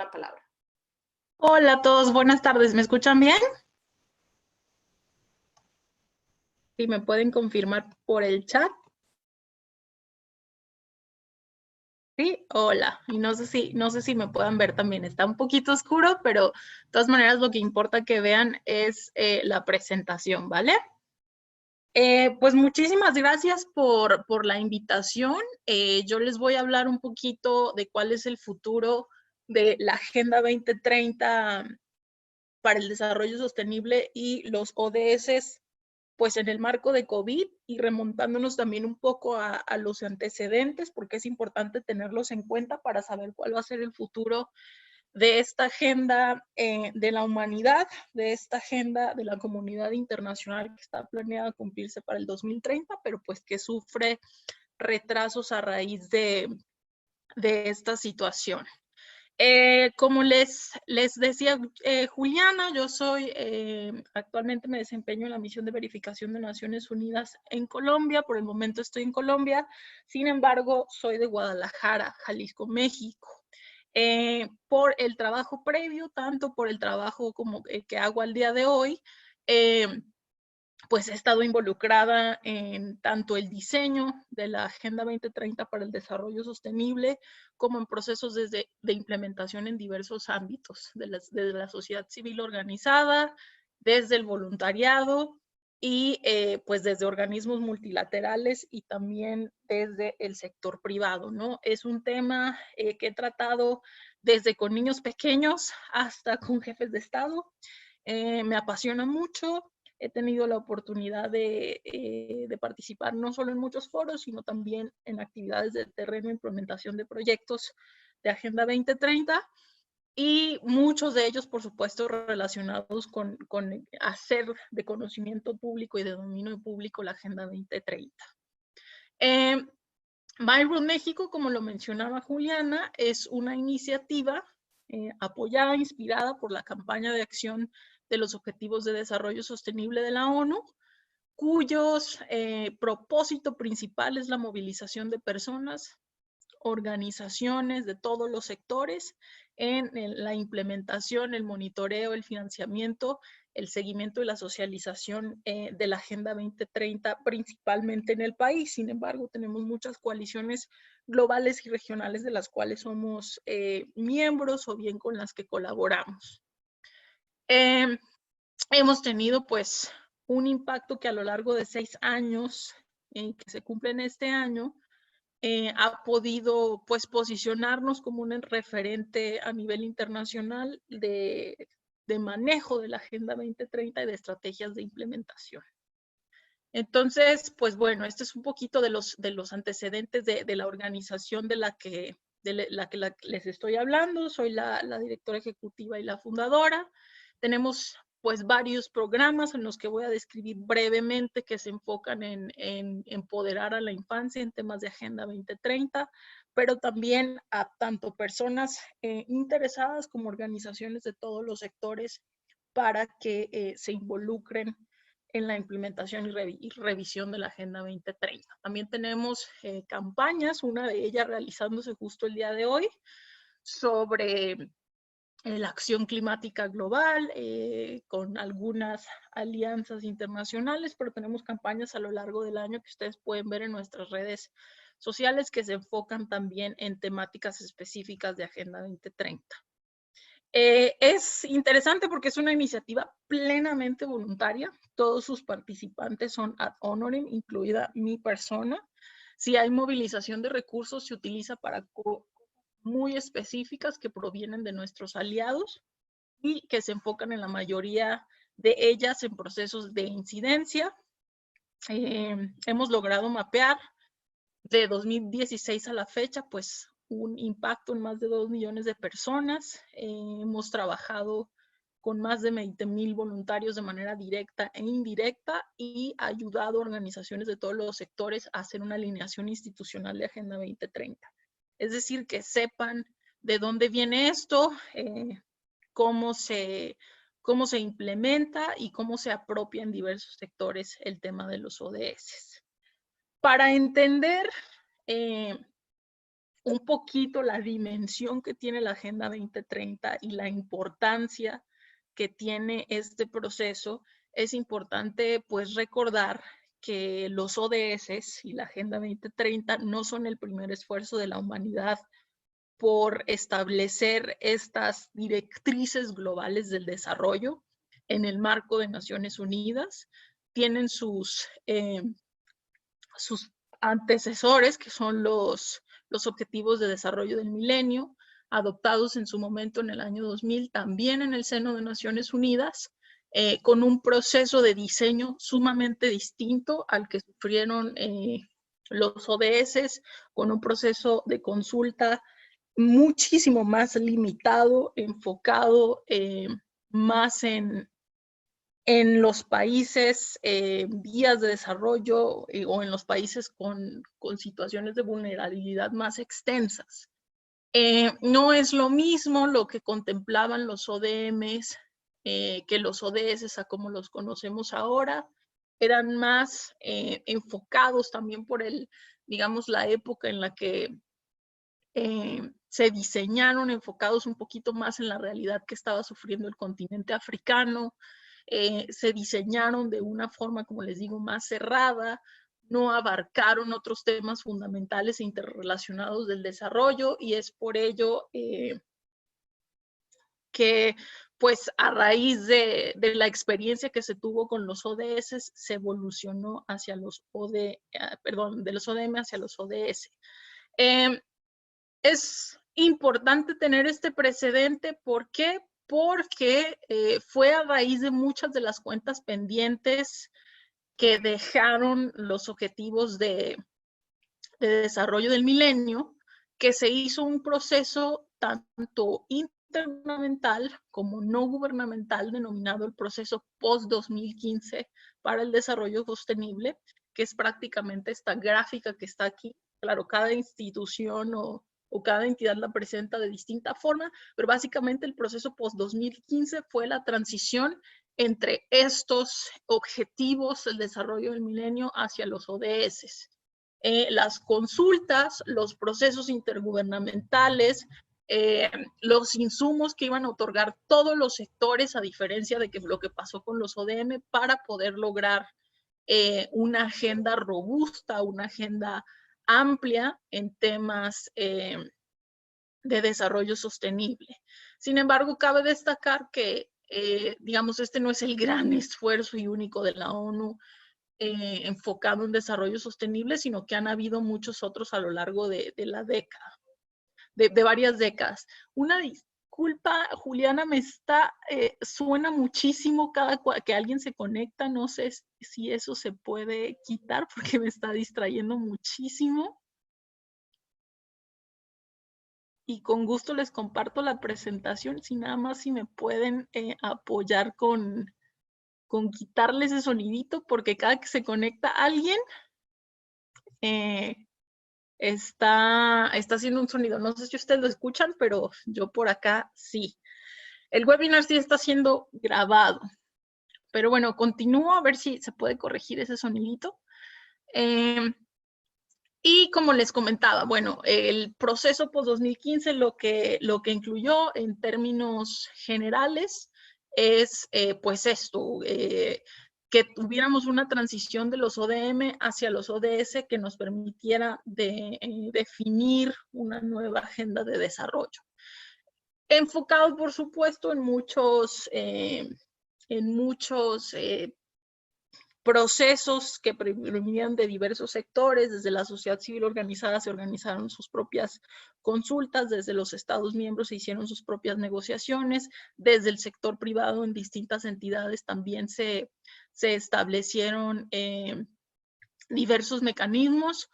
la palabra. Hola a todos, buenas tardes. ¿Me escuchan bien? Sí, me pueden confirmar por el chat. Sí, hola. Y no sé si me puedan ver también. Está un poquito oscuro, pero de todas maneras lo que importa que vean es la presentación, ¿vale? Pues muchísimas gracias por la invitación. Yo les voy a hablar un poquito de cuál es el futuro de la Agenda 2030 para el Desarrollo Sostenible y los ODS, pues en el marco de COVID y remontándonos también un poco a los antecedentes, porque es importante tenerlos en cuenta para saber cuál va a ser el futuro de esta agenda de la humanidad, de esta agenda de la comunidad internacional que está planeada cumplirse para el 2030, pero pues que sufre retrasos a raíz de esta situación. Como les decía Juliana, yo soy, actualmente me desempeño en la misión de verificación de Naciones Unidas en Colombia. Por el momento estoy en Colombia, sin embargo, soy de Guadalajara, Jalisco, México. Por el trabajo previo, tanto por el trabajo como que hago al día de hoy, pues he estado involucrada en tanto el diseño de la Agenda 2030 para el Desarrollo Sostenible, como en procesos de implementación en diversos ámbitos, desde la sociedad civil organizada, desde el voluntariado y pues desde organismos multilaterales y también desde el sector privado, ¿no? Es un tema que he tratado desde con niños pequeños hasta con jefes de Estado. Me apasiona mucho. He tenido la oportunidad de participar no solo en muchos foros, sino también en actividades de terreno, implementación de proyectos de Agenda 2030 y muchos de ellos, por supuesto, relacionados con hacer de conocimiento público y de dominio público la Agenda 2030. MyRoad México, como lo mencionaba Juliana, es una iniciativa apoyada, inspirada por la campaña de acción de los Objetivos de Desarrollo Sostenible de la ONU, cuyos propósito principal es la movilización de personas, organizaciones de todos los sectores en la implementación, el monitoreo, el financiamiento, el seguimiento y la socialización de la Agenda 2030, principalmente en el país. Sin embargo, tenemos muchas coaliciones globales y regionales de las cuales somos miembros o bien con las que colaboramos. Hemos tenido pues un impacto que a lo largo de 6 años, que se cumplen este año, ha podido pues posicionarnos como un referente a nivel internacional de manejo de la Agenda 2030 y de estrategias de implementación. Entonces, pues bueno, este es un poquito de los antecedentes de la organización de la que les estoy hablando. Soy la directora ejecutiva y la fundadora. Tenemos pues varios programas en los que voy a describir brevemente que se enfocan en empoderar a la infancia en temas de Agenda 2030, pero también a tanto personas interesadas como organizaciones de todos los sectores para que se involucren en la implementación y revisión de la Agenda 2030. También tenemos campañas, una de ellas realizándose justo el día de hoy, sobre la acción climática global, con algunas alianzas internacionales, pero tenemos campañas a lo largo del año que ustedes pueden ver en nuestras redes sociales que se enfocan también en temáticas específicas de Agenda 2030. Es interesante porque es una iniciativa plenamente voluntaria. Todos sus participantes son ad honorem, incluida mi persona. Si hay movilización de recursos, se utiliza para cosas muy específicas que provienen de nuestros aliados y que se enfocan en la mayoría de ellas en procesos de incidencia. Hemos logrado mapear de 2016 a la fecha, pues un impacto en más de 2 millones de personas. Hemos trabajado con más de 20,000 voluntarios de manera directa e indirecta y ayudado a organizaciones de todos los sectores a hacer una alineación institucional de Agenda 2030. Es decir, que sepan de dónde viene esto, cómo se implementa y cómo se apropia en diversos sectores el tema de los ODS. Para entender un poquito la dimensión que tiene la Agenda 2030 y la importancia que tiene este proceso, es importante pues recordar que los ODS y la Agenda 2030 no son el primer esfuerzo de la humanidad por establecer estas directrices globales del desarrollo en el marco de Naciones Unidas. Tienen sus antecesores, que son los Objetivos de Desarrollo del Milenio, adoptados en su momento en el año 2000, también en el seno de Naciones Unidas, con un proceso de diseño sumamente distinto al que sufrieron los ODS, con un proceso de consulta muchísimo más limitado, enfocado más en los países vías de desarrollo o en los países con situaciones de vulnerabilidad más extensas. No es lo mismo lo que contemplaban los ODMs que los ODS a como los conocemos ahora. Eran más enfocados también por digamos, la época en la que se diseñaron, enfocados un poquito más en la realidad que estaba sufriendo el continente africano. Se diseñaron de una forma, como les digo, más cerrada, no abarcaron otros temas fundamentales e interrelacionados del desarrollo, y es por ello que pues a raíz de la experiencia que se tuvo con los ODS, se evolucionó hacia los de los ODM hacia los ODS. Es importante tener este precedente. ¿Por qué? Porque fue a raíz de muchas de las cuentas pendientes que dejaron los objetivos de desarrollo del milenio, que se hizo un proceso tanto intergubernamental como no gubernamental, denominado el proceso post-2015 para el desarrollo sostenible, que es prácticamente esta gráfica que está aquí. Claro, cada institución o cada entidad la presenta de distinta forma, pero básicamente el proceso post-2015 fue la transición entre estos objetivos del desarrollo del milenio hacia los ODS. Las consultas, los procesos intergubernamentales, los insumos que iban a otorgar todos los sectores, a diferencia de lo que pasó con los ODM, para poder lograr una agenda robusta, una agenda amplia en temas de desarrollo sostenible. Sin embargo, cabe destacar que, digamos, este no es el gran esfuerzo y único de la ONU enfocado en desarrollo sostenible, sino que han habido muchos otros a lo largo de la década, de varias décadas. Una disculpa, Juliana, suena muchísimo cada que alguien se conecta. No sé si eso se puede quitar porque me está distrayendo muchísimo. Y con gusto les comparto la presentación, si nada más si me pueden apoyar con quitarle ese sonidito, porque cada que se conecta alguien está haciendo un sonido. No sé si ustedes lo escuchan, pero yo por acá sí. El webinar sí está siendo grabado. Pero bueno, continúo a ver si se puede corregir ese sonidito. Y como les comentaba, bueno, el proceso post-2015 lo que incluyó en términos generales es pues esto, que tuviéramos una transición de los ODM hacia los ODS que nos permitiera definir una nueva agenda de desarrollo. Enfocado, por supuesto, en muchos procesos que provenían de diversos sectores. Desde la sociedad civil organizada se organizaron sus propias consultas, desde los Estados miembros se hicieron sus propias negociaciones, desde el sector privado en distintas entidades también se establecieron diversos mecanismos,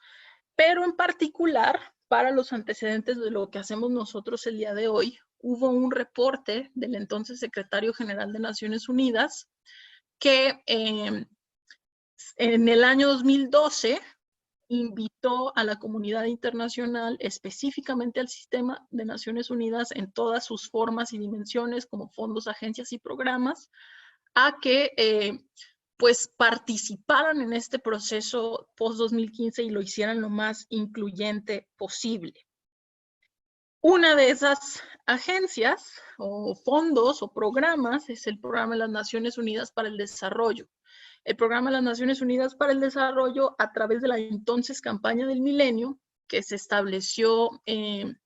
pero en particular para los antecedentes de lo que hacemos nosotros el día de hoy, hubo un reporte del entonces secretario general de Naciones Unidas que en el año 2012 invitó a la comunidad internacional, específicamente al sistema de Naciones Unidas en todas sus formas y dimensiones, como fondos, agencias y programas, a que pues participaran en este proceso post-2015 y lo hicieran lo más incluyente posible. Una de esas agencias o fondos o programas es el Programa de las Naciones Unidas para el Desarrollo. El Programa de las Naciones Unidas para el Desarrollo, a través de la entonces Campaña del Milenio, que se estableció en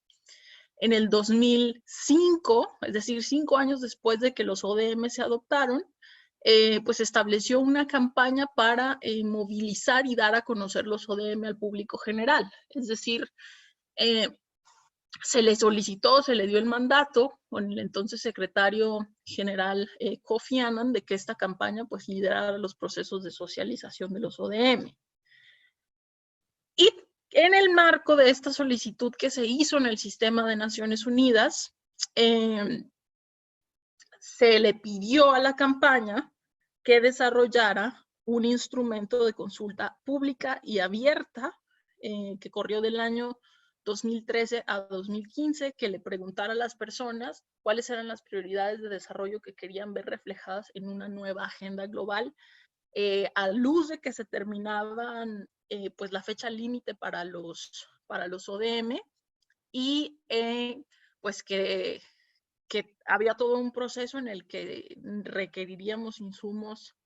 el 2005, es decir, 5 años después de que los ODM se adoptaron, pues estableció una campaña para movilizar y dar a conocer los ODM al público general. Es decir, se le solicitó, se le dio el mandato con el entonces secretario general Kofi Annan de que esta campaña pues liderara los procesos de socialización de los ODM. Y en el marco de esta solicitud que se hizo en el sistema de Naciones Unidas, se le pidió a la campaña que desarrollara un instrumento de consulta pública y abierta que corrió del año 2013 a 2015, que le preguntara a las personas cuáles eran las prioridades de desarrollo que querían ver reflejadas en una nueva agenda global, a luz de que se terminaban pues la fecha límite para los ODM y pues que había todo un proceso en el que requeriríamos insumos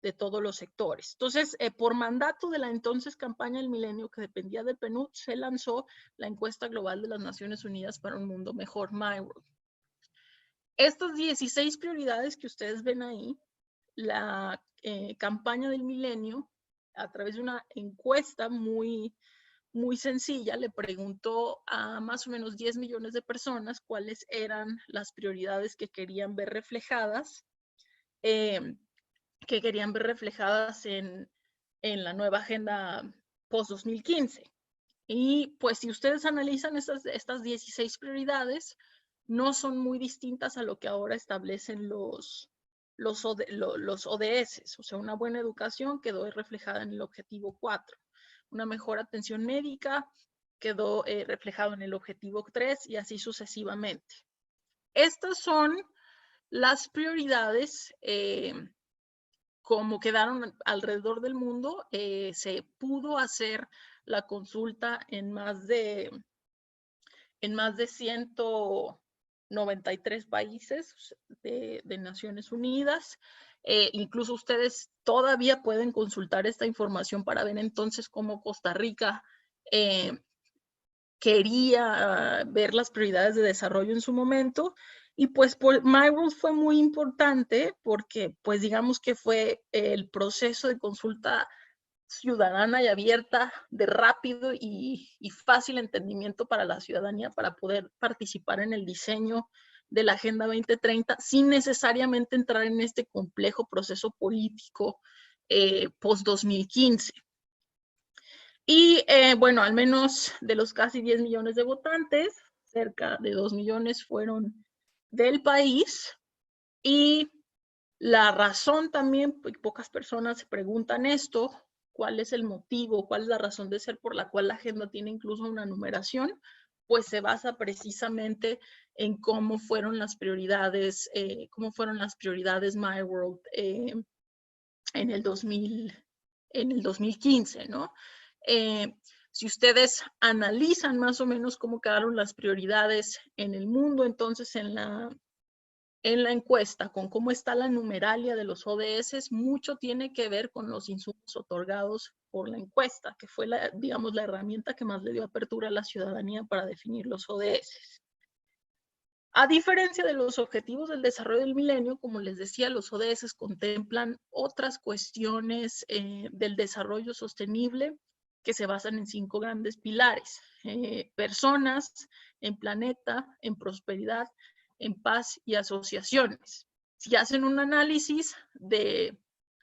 de todos los sectores. Entonces, por mandato de la entonces Campaña del Milenio, que dependía del PNUD, se lanzó la encuesta global de las Naciones Unidas para un mundo mejor, MyWorld. Estas 16 prioridades que ustedes ven ahí, la Campaña del Milenio, a través de una encuesta muy sencilla, le preguntó a más o menos 10 millones de personas cuáles eran las prioridades que querían ver reflejadas, en la nueva agenda post-2015. Y pues si ustedes analizan estas 16 prioridades, no son muy distintas a lo que ahora establecen los ODS. O sea, una buena educación quedó reflejada en el objetivo 4. Una mejor atención médica quedó reflejado en el objetivo 3 y así sucesivamente. Estas son las prioridades como quedaron alrededor del mundo. Se pudo hacer la consulta en más de 193 países de Naciones Unidas. Incluso ustedes todavía pueden consultar esta información para ver entonces cómo Costa Rica quería ver las prioridades de desarrollo en su momento. Y pues MyWorld fue muy importante porque pues digamos que fue el proceso de consulta ciudadana y abierta, de rápido y fácil entendimiento para la ciudadanía para poder participar en el diseño de la Agenda 2030 sin necesariamente entrar en este complejo proceso político post-2015. Y bueno, al menos de los casi 10 millones de votantes, cerca de 2 millones fueron del país. Y la razón también, pocas personas se preguntan esto, ¿cuál es el motivo, cuál es la razón de ser por la cual la agenda tiene incluso una numeración? Pues se basa precisamente en cómo fueron las prioridades MyWorld en el 2015, ¿no? Si ustedes analizan más o menos cómo quedaron las prioridades en el mundo, entonces en la encuesta, con cómo está la numeralia de los ODS, mucho tiene que ver con los insumos otorgados por la encuesta, que fue, digamos, la herramienta que más le dio apertura a la ciudadanía para definir los ODS. A diferencia de los objetivos del desarrollo del milenio, como les decía, los ODS contemplan otras cuestiones del desarrollo sostenible que se basan en 5 grandes pilares: personas, en planeta, en prosperidad, en paz y asociaciones. Si hacen un análisis de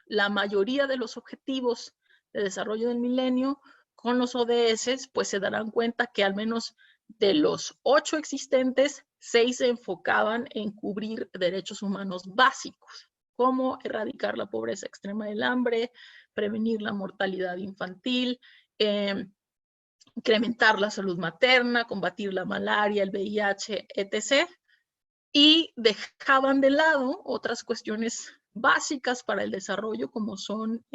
la mayoría de los objetivos de desarrollo del milenio con los ODS, pues se darán cuenta que al menos de los 8 existentes, 6 se enfocaban en cubrir derechos humanos básicos, como erradicar la pobreza extrema del hambre, prevenir la mortalidad infantil, incrementar la salud materna, combatir la malaria, el VIH, etc. Y dejaban de lado otras cuestiones básicas para el desarrollo, como son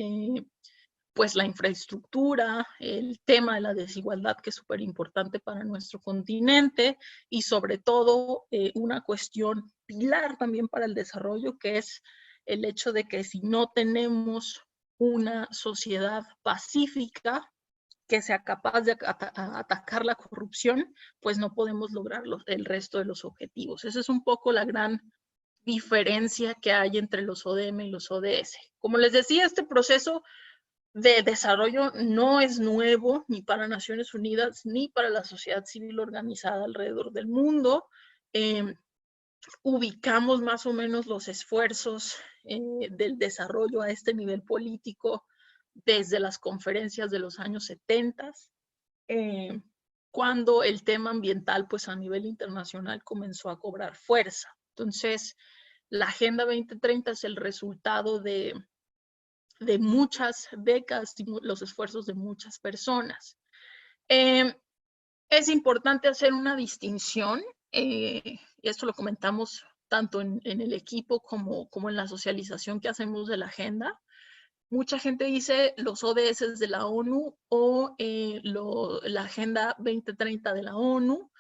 pues la infraestructura, el tema de la desigualdad, que es súper importante para nuestro continente, y sobre todo una cuestión pilar también para el desarrollo, que es el hecho de que si no tenemos una sociedad pacífica que sea capaz de atacar la corrupción, pues no podemos lograr el resto de los objetivos. Esa es un poco la gran diferencia que hay entre los ODM y los ODS. Como les decía, este proceso de desarrollo no es nuevo ni para Naciones Unidas ni para la sociedad civil organizada alrededor del mundo. Ubicamos más o menos los esfuerzos del desarrollo a este nivel político desde las conferencias de los años 70, cuando el tema ambiental pues a nivel internacional comenzó a cobrar fuerza. Entonces, la Agenda 2030 es el resultado de muchas décadas y los esfuerzos de muchas personas. Es importante hacer una distinción, y esto lo comentamos tanto en el equipo como en la socialización que hacemos de la agenda. Mucha gente dice los ODS de la ONU o la Agenda 2030 de la ONU.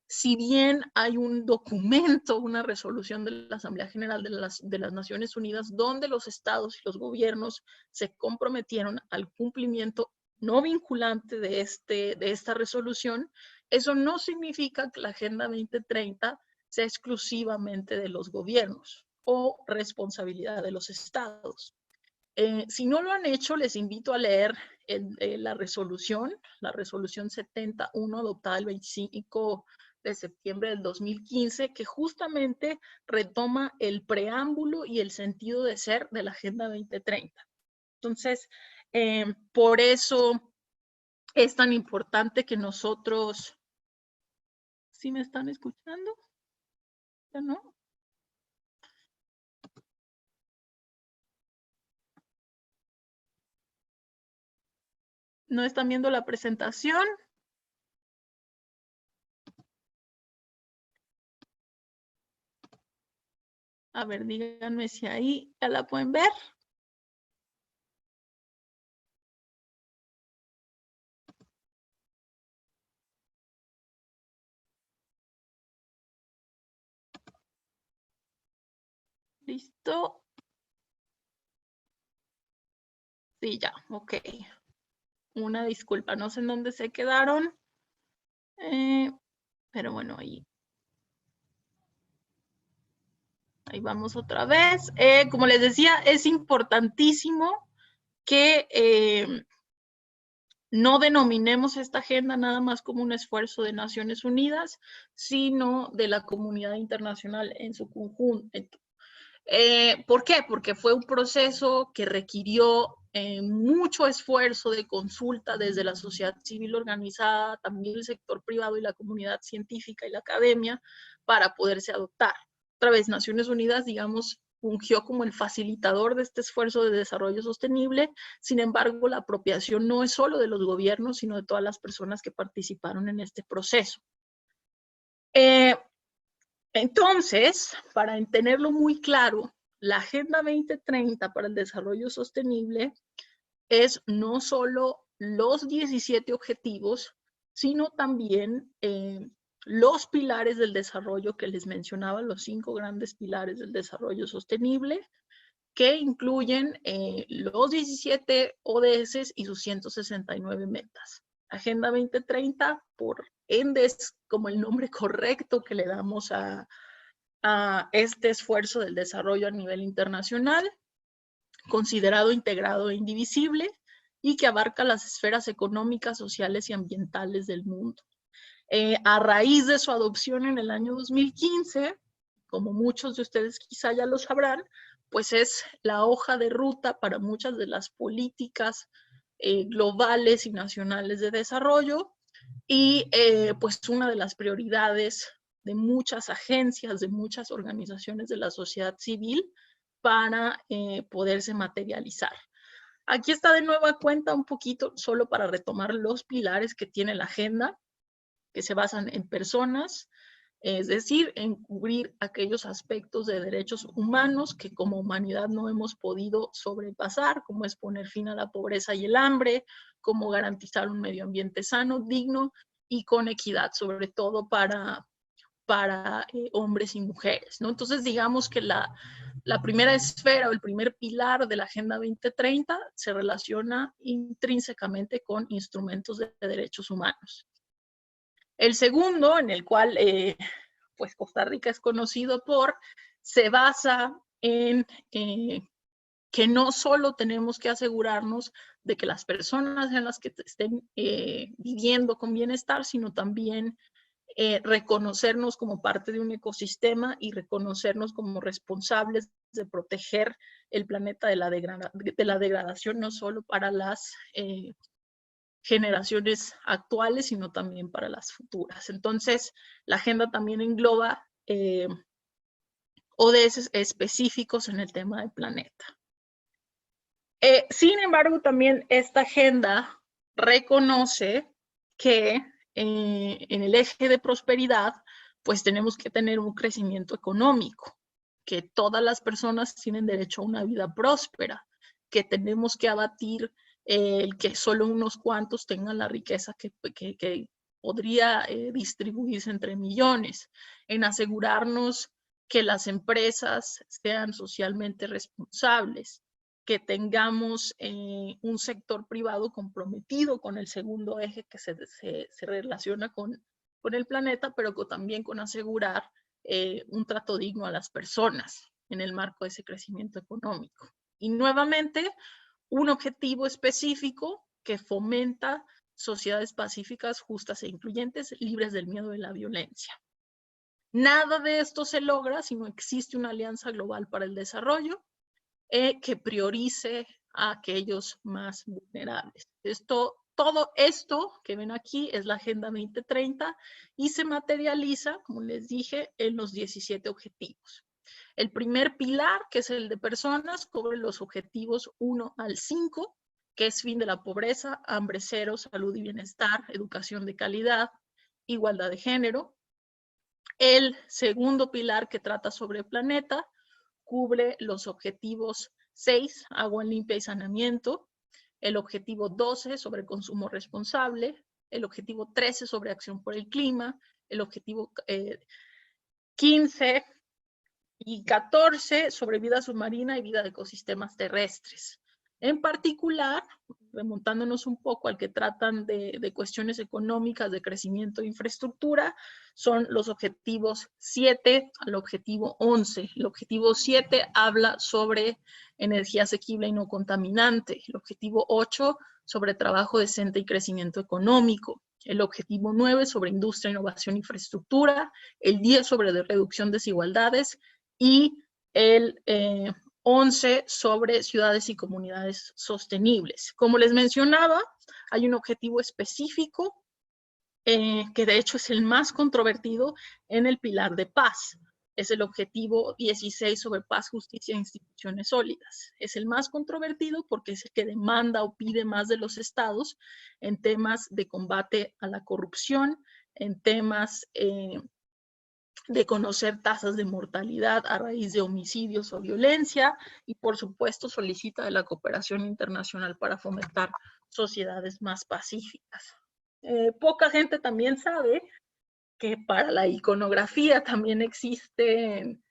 Si bien hay un documento, una resolución de la Asamblea General de las Naciones Unidas, donde los estados y los gobiernos se comprometieron al cumplimiento no vinculante de esta resolución, eso no significa que la Agenda 2030 sea exclusivamente de los gobiernos o responsabilidad de los estados. Si no lo han hecho, les invito a leer la resolución 71 adoptada el 25 de septiembre del 2015, que justamente retoma el preámbulo y el sentido de ser de la Agenda 2030. Entonces, por eso es tan importante que nosotros... ¿Sí me están escuchando? ¿Ya no? ¿No están viendo la presentación? A ver, díganme si ahí ya la pueden ver. ¿Listo? Sí, ya, ok. Una disculpa, no sé en dónde se quedaron. Pero bueno, ahí vamos otra vez. Como les decía, es importantísimo que no denominemos esta agenda nada más como un esfuerzo de Naciones Unidas, sino de la comunidad internacional en su conjunto. ¿Por qué? Porque fue un proceso que requirió mucho esfuerzo de consulta desde la sociedad civil organizada, también el sector privado y la comunidad científica y la academia para poderse adoptar. Otra vez, Naciones Unidas, digamos, fungió como el facilitador de este esfuerzo de desarrollo sostenible. Sin embargo, la apropiación no es solo de los gobiernos, sino de todas las personas que participaron en este proceso. Entonces, para tenerlo muy claro, la Agenda 2030 para el Desarrollo Sostenible es no solo los 17 objetivos, sino también los pilares del desarrollo que les mencionaba, los 5 grandes pilares del desarrollo sostenible, que incluyen los 17 ODS y sus 169 metas. Agenda 2030, por ende, es como el nombre correcto que le damos a este esfuerzo del desarrollo a nivel internacional, considerado integrado e indivisible, y que abarca las esferas económicas, sociales y ambientales del mundo. A raíz de su adopción en el año 2015, como muchos de ustedes quizá ya lo sabrán, pues es la hoja de ruta para muchas de las políticas globales y nacionales de desarrollo, y pues una de las prioridades de muchas agencias, de muchas organizaciones de la sociedad civil para poderse materializar. Aquí está de nueva cuenta un poquito, solo para retomar los pilares que tiene la agenda, que se basan en personas, es decir, en cubrir aquellos aspectos de derechos humanos que como humanidad no hemos podido sobrepasar, como es poner fin a la pobreza y el hambre, como garantizar un medio ambiente sano, digno y con equidad, sobre todo para hombres y mujeres, ¿no? Entonces, digamos que la primera esfera o el primer pilar de la Agenda 2030 se relaciona intrínsecamente con instrumentos de derechos humanos. El segundo, en el cual pues Costa Rica es conocido se basa en que no solo tenemos que asegurarnos de que las personas en las que estén viviendo con bienestar, sino también reconocernos como parte de un ecosistema y reconocernos como responsables de proteger el planeta de la degradación, no solo para las generaciones actuales, sino también para las futuras. Entonces, la agenda también engloba ODS específicos en el tema del planeta. Sin embargo, también esta agenda reconoce que en el eje de prosperidad, pues tenemos que tener un crecimiento económico, que todas las personas tienen derecho a una vida próspera, que tenemos que abatir el que solo unos cuantos tengan la riqueza que podría distribuirse entre millones, en asegurarnos que las empresas sean socialmente responsables, que tengamos un sector privado comprometido con el segundo eje que se relaciona con el planeta, pero también con asegurar un trato digno a las personas en el marco de ese crecimiento económico. Y nuevamente, un objetivo específico que fomenta sociedades pacíficas, justas e incluyentes, libres del miedo y la violencia. Nada de esto se logra si no existe una alianza global para el desarrollo que priorice a aquellos más vulnerables. Todo esto que ven aquí es la Agenda 2030 y se materializa, como les dije, en los 17 objetivos. El primer pilar, que es el de personas, cubre los objetivos 1 al 5, que es fin de la pobreza, hambre cero, salud y bienestar, educación de calidad, igualdad de género. El segundo pilar, que trata sobre el planeta, cubre los objetivos 6, agua limpia y saneamiento, el objetivo 12 sobre consumo responsable, el objetivo 13 sobre acción por el clima, el objetivo 15 y 14 sobre vida submarina y vida de ecosistemas terrestres. En particular, remontándonos un poco al que tratan de cuestiones económicas, de crecimiento e infraestructura, son los objetivos 7 al objetivo 11. El objetivo 7 habla sobre energía asequible y no contaminante. El objetivo 8 sobre trabajo decente y crecimiento económico. El objetivo 9 sobre industria, innovación e infraestructura. El 10 sobre reducción de desigualdades. Y el 11 sobre ciudades y comunidades sostenibles. Como les mencionaba, hay un objetivo específico que de hecho es el más controvertido en el pilar de paz. Es el objetivo 16 sobre paz, justicia e instituciones sólidas. Es el más controvertido porque es el que demanda o pide más de los estados en temas de combate a la corrupción, en temas de conocer tasas de mortalidad a raíz de homicidios o violencia y, por supuesto, solicita de la cooperación internacional para fomentar sociedades más pacíficas. Poca gente también sabe que para la iconografía también existen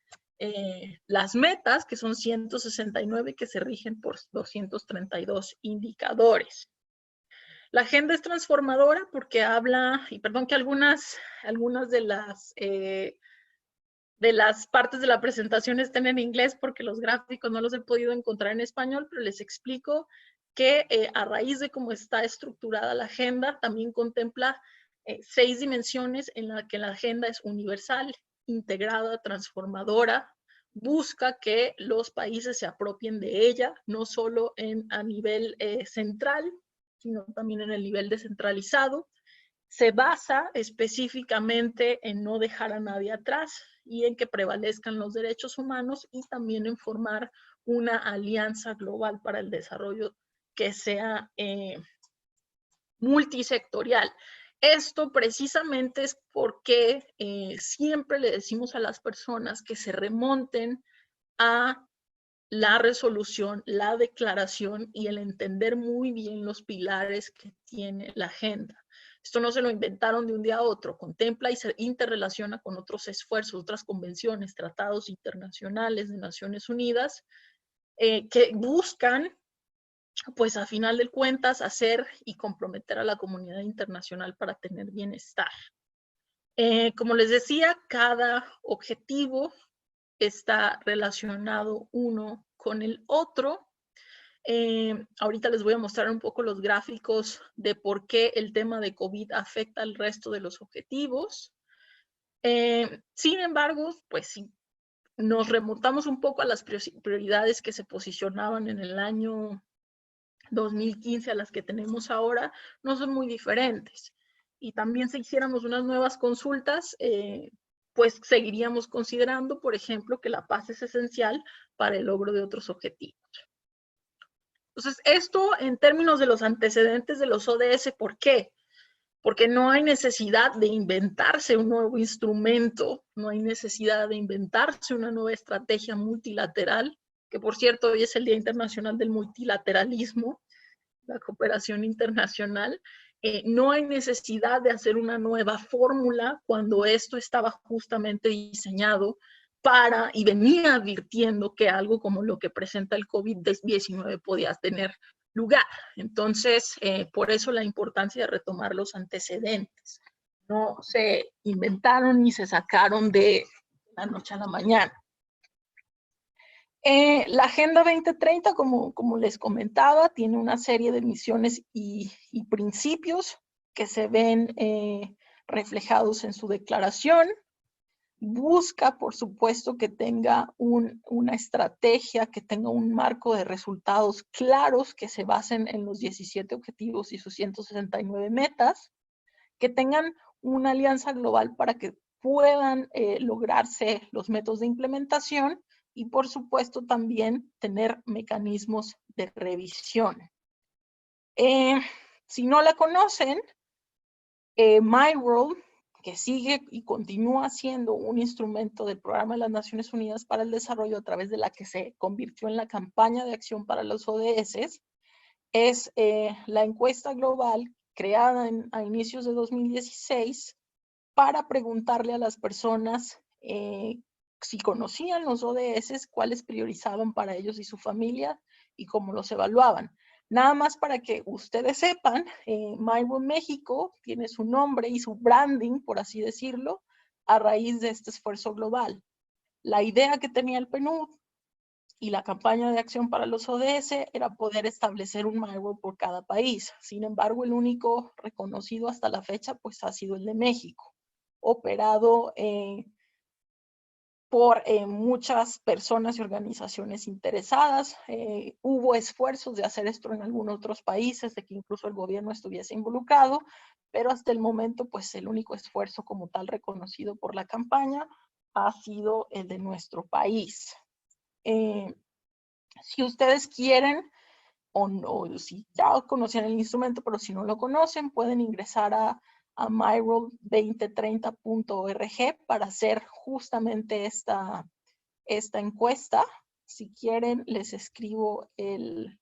las metas, que son 169, que se rigen por 232 indicadores. La agenda es transformadora porque habla, y perdón que algunas de las partes de la presentación estén en inglés porque los gráficos no los he podido encontrar en español, pero les explico que a raíz de cómo está estructurada la agenda, también contempla 6 dimensiones en las que la agenda es universal, integrada, transformadora, busca que los países se apropien de ella, no solo a nivel central, sino también en el nivel descentralizado. Se basa específicamente en no dejar a nadie atrás y en que prevalezcan los derechos humanos y también en formar una alianza global para el desarrollo que sea multisectorial. Esto precisamente es porque siempre le decimos a las personas que se remonten a la resolución, la declaración y el entender muy bien los pilares que tiene la agenda. Esto no se lo inventaron de un día a otro, contempla y se interrelaciona con otros esfuerzos, otras convenciones, tratados internacionales de Naciones Unidas, que buscan, pues a final de cuentas, hacer y comprometer a la comunidad internacional para tener bienestar. Como les decía, cada objetivo está relacionado uno con el otro. Ahorita les voy a mostrar un poco los gráficos de por qué el tema de COVID afecta al resto de los objetivos. Sin embargo, pues si nos remontamos un poco a las prioridades que se posicionaban en el año 2015 a las que tenemos ahora, no son muy diferentes. Y también si hiciéramos unas nuevas consultas, pues seguiríamos considerando, por ejemplo, que la paz es esencial para el logro de otros objetivos. Entonces, esto en términos de los antecedentes de los ODS, ¿por qué? Porque no hay necesidad de inventarse un nuevo instrumento, no hay necesidad de inventarse una nueva estrategia multilateral, que por cierto hoy es el Día Internacional del Multilateralismo, la cooperación internacional. No hay necesidad de hacer una nueva fórmula cuando esto estaba justamente diseñado para y venía advirtiendo que algo como lo que presenta el COVID-19 podía tener lugar. Entonces, por eso la importancia de retomar los antecedentes. No se inventaron ni se sacaron de la noche a la mañana. La Agenda 2030, como les comentaba, tiene una serie de misiones y principios que se ven reflejados en su declaración. Busca, por supuesto, que tenga una estrategia, que tenga un marco de resultados claros que se basen en los 17 objetivos y sus 169 metas, que tengan una alianza global para que puedan lograrse los métodos de implementación y, por supuesto, también tener mecanismos de revisión. Si no la conocen, MyWorld, que sigue y continúa siendo un instrumento del Programa de las Naciones Unidas para el Desarrollo a través de la que se convirtió en la campaña de acción para los ODS, es la encuesta global creada a inicios de 2016 para preguntarle a las personas si conocían los ODS, cuáles priorizaban para ellos y su familia y cómo los evaluaban. Nada más para que ustedes sepan, MyWorld México tiene su nombre y su branding, por así decirlo, a raíz de este esfuerzo global. La idea que tenía el PNUD y la campaña de acción para los ODS era poder establecer un MyWorld por cada país. Sin embargo, el único reconocido hasta la fecha pues ha sido el de México, operado por muchas personas y organizaciones interesadas. Hubo esfuerzos de hacer esto en algunos otros países, de que incluso el gobierno estuviese involucrado, pero hasta el momento, pues el único esfuerzo como tal reconocido por la campaña ha sido el de nuestro país. Si ustedes quieren, o si ya conocían el instrumento, pero si no lo conocen, pueden ingresar a myworld2030.org para hacer justamente esta encuesta. Si quieren, les escribo el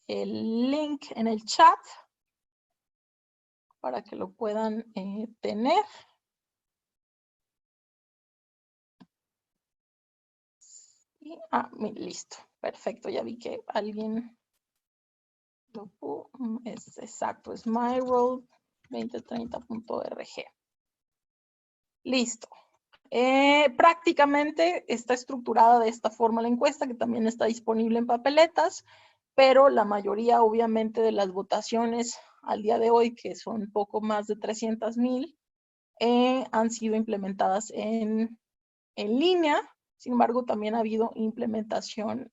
link en el chat para que lo puedan tener. Y, listo. Perfecto, ya vi que alguien es exacto, es myworld2030.org. Listo. Prácticamente está estructurada de esta forma la encuesta, que también está disponible en papeletas, pero la mayoría, obviamente, de las votaciones al día de hoy, que son poco más de 300,000, han sido implementadas en línea. Sin embargo, también ha habido implementación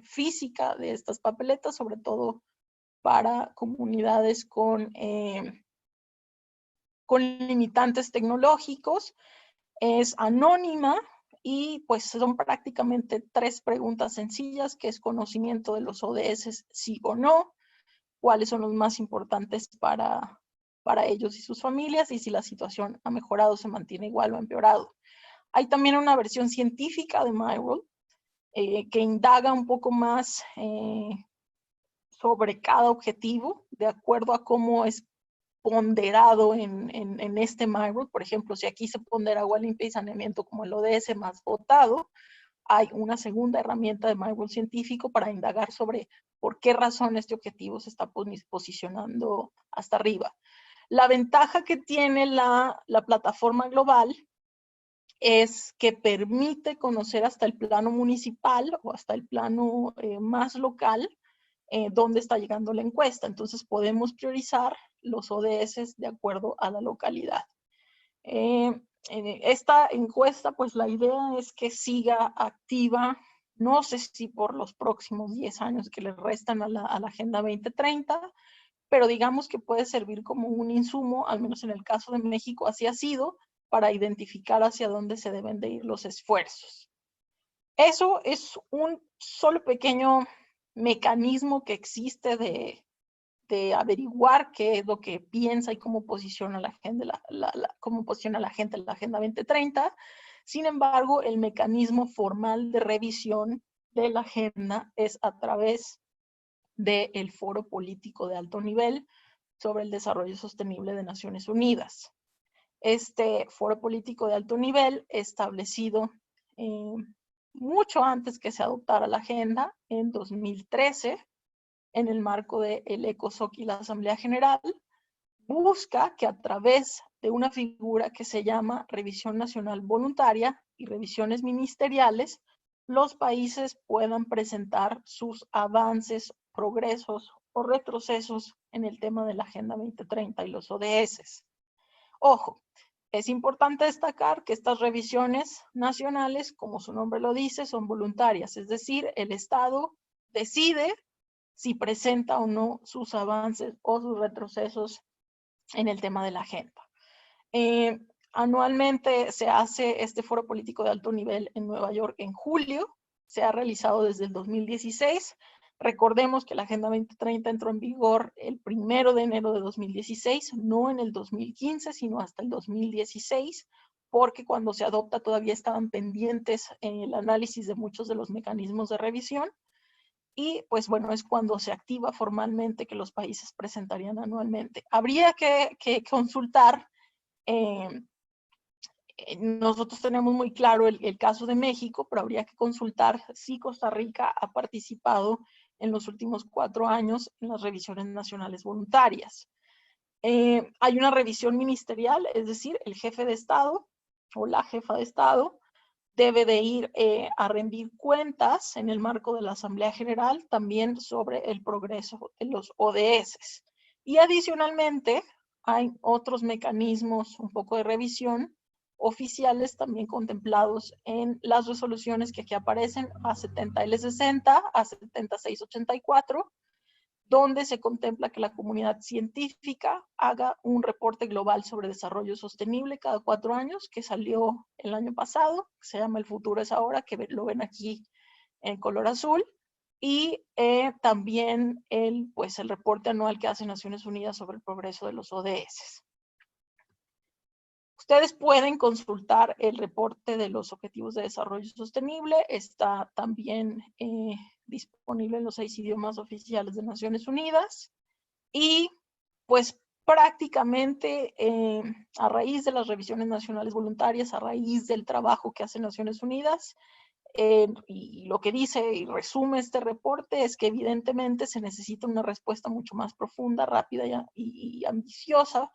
física de estas papeletas, sobre todo para comunidades con limitantes tecnológicos. Es anónima y pues son prácticamente 3 preguntas sencillas, que es conocimiento de los ODS, sí o no, cuáles son los más importantes para para ellos y sus familias y si la situación ha mejorado, se mantiene igual o ha empeorado. Hay también una versión científica de myROL que indaga un poco más sobre cada objetivo, de acuerdo a cómo es ponderado en este myROL. Por ejemplo, si aquí se pondera agua limpia y saneamiento como el ODS más votado, hay una segunda herramienta de myROL científico para indagar sobre por qué razón este objetivo se está posicionando hasta arriba. La ventaja que tiene la plataforma global es que permite conocer hasta el plano municipal o hasta el plano más local dónde está llegando la encuesta. Entonces podemos priorizar los ODS de acuerdo a la localidad. En esta encuesta, pues la idea es que siga activa, no sé si por los próximos 10 años que le restan a la Agenda 2030, pero digamos que puede servir como un insumo, al menos en el caso de México así ha sido, para identificar hacia dónde se deben de ir los esfuerzos. Eso es un solo pequeño mecanismo que existe de averiguar qué es lo que piensa y cómo posiciona la gente, cómo posiciona la gente en la Agenda 2030. Sin embargo, el mecanismo formal de revisión de la agenda es a través del Foro Político de Alto Nivel sobre el Desarrollo Sostenible de Naciones Unidas. Este Foro Político de Alto Nivel, establecido mucho antes que se adoptara la agenda, en 2013, en el marco del ECOSOC y la Asamblea General, busca que a través de una figura que se llama Revisión Nacional Voluntaria y revisiones ministeriales, los países puedan presentar sus avances, progresos o retrocesos en el tema de la Agenda 2030 y los ODS. Ojo, es importante destacar que estas revisiones nacionales, como su nombre lo dice, son voluntarias, es decir, el Estado decide si presenta o no sus avances o sus retrocesos en el tema de la agenda. Anualmente se hace este foro político de alto nivel en Nueva York en julio, se ha realizado desde el 2016. Recordemos que la Agenda 2030 entró en vigor el 1 de enero de 2016, no en el 2015, sino hasta el 2016, porque cuando se adopta todavía estaban pendientes el análisis de muchos de los mecanismos de revisión. Y pues bueno, es cuando se activa formalmente que los países presentarían anualmente. Habría que consultar, nosotros tenemos muy claro el caso de México, pero habría que consultar si Costa Rica ha participado en los últimos 4 años en las revisiones nacionales voluntarias. Hay una revisión ministerial, es decir, el jefe de Estado o la jefa de Estado debe de ir a rendir cuentas en el marco de la Asamblea General también sobre el progreso de los ODS. Y adicionalmente hay otros mecanismos un poco de revisión oficiales también contemplados en las resoluciones que aquí aparecen, A70L60, A7684, donde se contempla que la comunidad científica haga un reporte global sobre desarrollo sostenible cada 4 años, que salió el año pasado, se llama El futuro es ahora, que lo ven aquí en color azul, y también el reporte anual que hace Naciones Unidas sobre el progreso de los ODS. Ustedes pueden consultar el reporte de los Objetivos de Desarrollo Sostenible, está también disponible en los 6 idiomas oficiales de Naciones Unidas, y pues prácticamente a raíz de las revisiones nacionales voluntarias, a raíz del trabajo que hace Naciones Unidas, y lo que dice y resume este reporte es que evidentemente se necesita una respuesta mucho más profunda, rápida y ambiciosa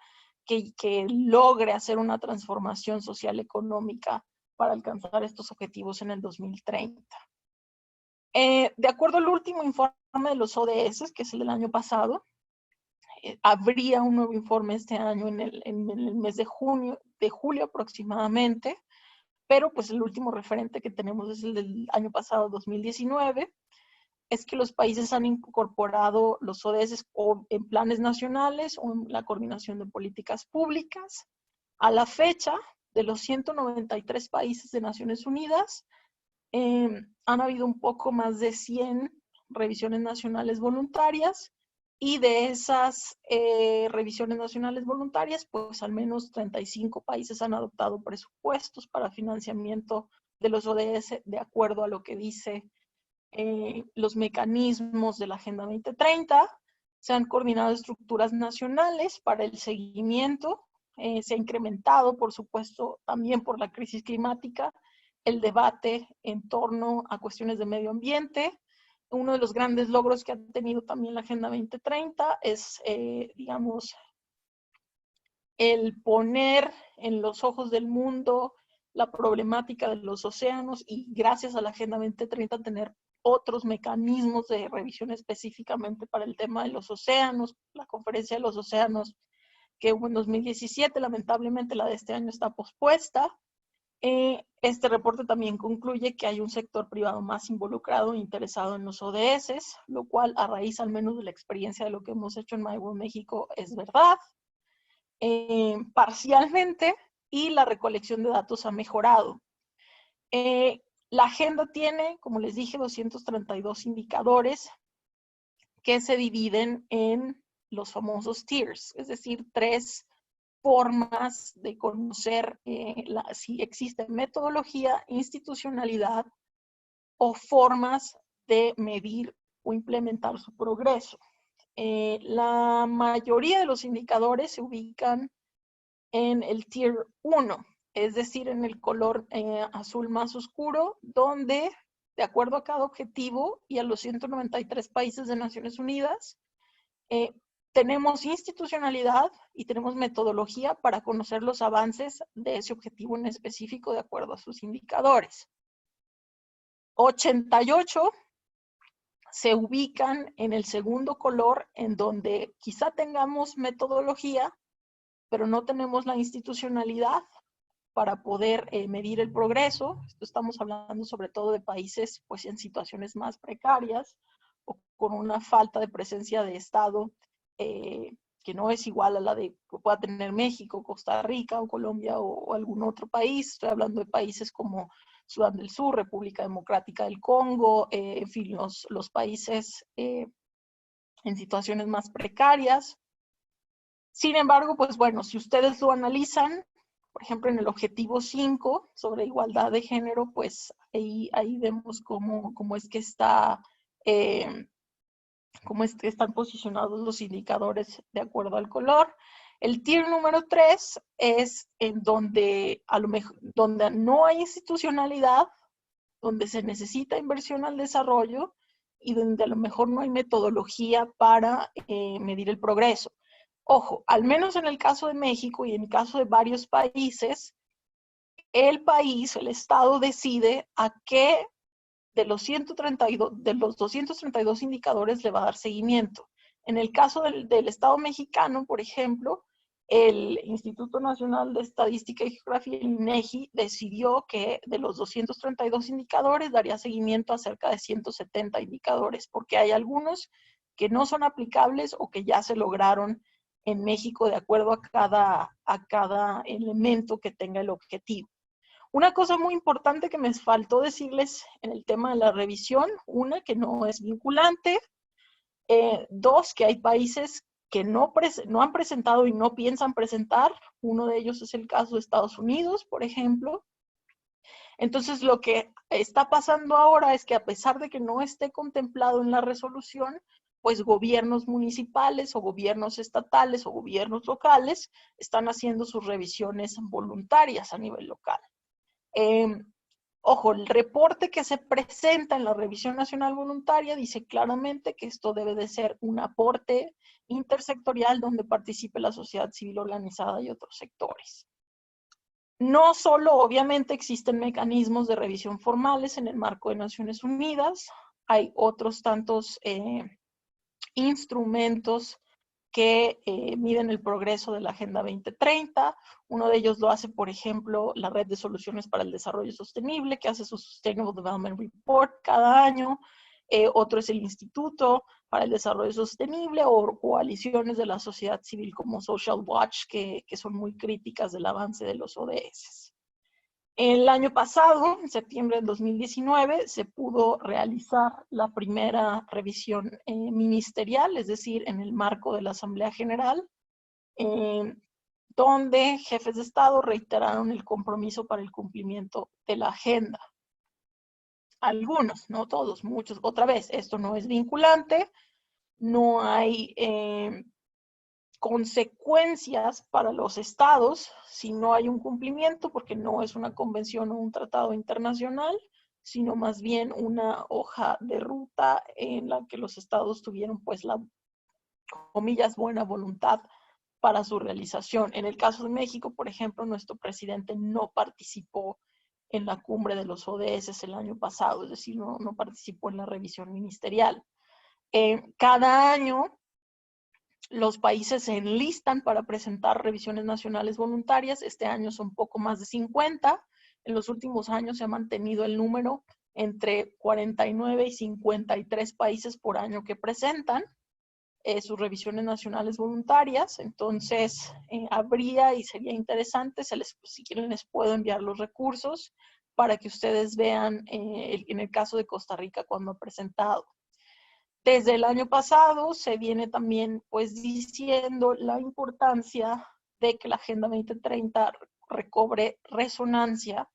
que logre hacer una transformación social económica para alcanzar estos objetivos en el 2030. De acuerdo al último informe de los ODS, que es el del año pasado, habría un nuevo informe este año en el mes de julio aproximadamente, pero pues el último referente que tenemos es el del año pasado, 2019, es que los países han incorporado los ODS o en planes nacionales o en la coordinación de políticas públicas. A la fecha, de los 193 países de Naciones Unidas, han habido un poco más de 100 revisiones nacionales voluntarias Y de esas revisiones nacionales voluntarias, pues al menos 35 países han adoptado presupuestos para financiamiento de los ODS de acuerdo a lo que dice los mecanismos de la Agenda 2030. Se han coordinado estructuras nacionales para el seguimiento. Se ha incrementado, por supuesto, también por la crisis climática, el debate en torno a cuestiones de medio ambiente. Uno de los grandes logros que ha tenido también la Agenda 2030 es, digamos, el poner en los ojos del mundo la problemática de los océanos y gracias a la Agenda 2030 tener otros mecanismos de revisión específicamente para el tema de los océanos, la conferencia de los océanos que hubo en 2017, lamentablemente la de este año está pospuesta. Este reporte también concluye que hay un sector privado más involucrado e interesado en los ODS, lo cual a raíz al menos de la experiencia de lo que hemos hecho en My World México es verdad. Parcialmente, y la recolección de datos ha mejorado. La agenda tiene, como les dije, 232 indicadores que se dividen en los famosos tiers, es decir, 3 formas de conocer si existe metodología, institucionalidad o formas de medir o implementar su progreso. La mayoría de los indicadores se ubican en el tier 1, es decir, en el color azul más oscuro, donde, de acuerdo a cada objetivo y a los 193 países de Naciones Unidas, tenemos institucionalidad y tenemos metodología para conocer los avances de ese objetivo en específico de acuerdo a sus indicadores. 88 se ubican en el segundo color, en donde quizá tengamos metodología, pero no tenemos la institucionalidad para poder medir el progreso. Esto estamos hablando sobre todo de países pues, en situaciones más precarias o con una falta de presencia de Estado que no es igual a la de que pueda tener México, Costa Rica o Colombia o algún otro país. Estoy hablando de países como Sudán del Sur, República Democrática del Congo, en fin, los países en situaciones más precarias. Sin embargo, pues bueno, si ustedes lo analizan, por ejemplo, en el objetivo 5 sobre igualdad de género, pues ahí vemos cómo es que están posicionados los indicadores de acuerdo al color. El tier número 3 es en donde a lo mejor donde no hay institucionalidad, donde se necesita inversión al desarrollo y donde a lo mejor no hay metodología para medir el progreso. Ojo, al menos en el caso de México y en el caso de varios países, el país, el Estado decide a qué de los 232 indicadores le va a dar seguimiento. En el caso del Estado mexicano, por ejemplo, el Instituto Nacional de Estadística y Geografía, el INEGI, decidió que de los 232 indicadores daría seguimiento a cerca de 170 indicadores, porque hay algunos que no son aplicables o que ya se lograron en México de acuerdo a cada elemento que tenga el objetivo. Una cosa muy importante que me faltó decirles en el tema de la revisión, una, que no es vinculante, dos, que hay países que no han presentado y no piensan presentar. Uno de ellos es el caso de Estados Unidos, por ejemplo. Entonces, lo que está pasando ahora es que a pesar de que no esté contemplado en la resolución, pues gobiernos municipales o gobiernos estatales o gobiernos locales están haciendo sus revisiones voluntarias a nivel local. Ojo, el reporte que se presenta en la Revisión Nacional Voluntaria dice claramente que esto debe de ser un aporte intersectorial donde participe la sociedad civil organizada y otros sectores. No solo, obviamente, existen mecanismos de revisión formales en el marco de Naciones Unidas, hay otros tantos instrumentos que miden el progreso de la Agenda 2030. Uno de ellos lo hace, por ejemplo, la Red de Soluciones para el Desarrollo Sostenible, que hace su Sustainable Development Report cada año. Otro es el Instituto para el Desarrollo Sostenible o coaliciones de la sociedad civil como Social Watch, que son muy críticas del avance de los ODS. El año pasado, en septiembre del 2019, se pudo realizar la primera revisión ministerial, es decir, en el marco de la Asamblea General, donde jefes de Estado reiteraron el compromiso para el cumplimiento de la agenda. Algunos, no todos, muchos. Otra vez, esto no es vinculante, no hay consecuencias para los estados si no hay un cumplimiento, porque no es una convención o un tratado internacional, sino más bien una hoja de ruta en la que los estados tuvieron, pues, la, comillas, buena voluntad para su realización. En el caso de México, por ejemplo, nuestro presidente no participó en la cumbre de los ODS el año pasado, es decir, no participó en la revisión ministerial. Cada año los países se enlistan para presentar revisiones nacionales voluntarias. Este año son poco más de 50. En los últimos años se ha mantenido el número entre 49 y 53 países por año que presentan sus revisiones nacionales voluntarias. Entonces, habría y sería interesante, si quieren les puedo enviar los recursos para que ustedes vean en el caso de Costa Rica cuando ha presentado. Desde el año pasado se viene también, pues, diciendo la importancia de que la Agenda 2030 recobre resonancia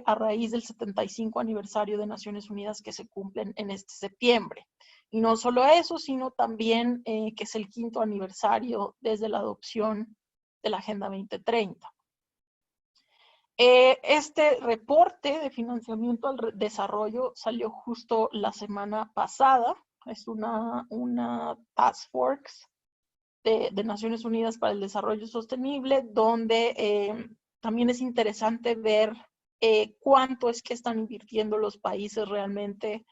a raíz del 75 aniversario de Naciones Unidas que se cumplen en este septiembre. Y no solo eso, sino también que es el 5º aniversario desde la adopción de la Agenda 2030. Este reporte de financiamiento al desarrollo salió justo la semana pasada. Es una task force de Naciones Unidas para el Desarrollo Sostenible, donde también es interesante ver cuánto es que están invirtiendo los países realmente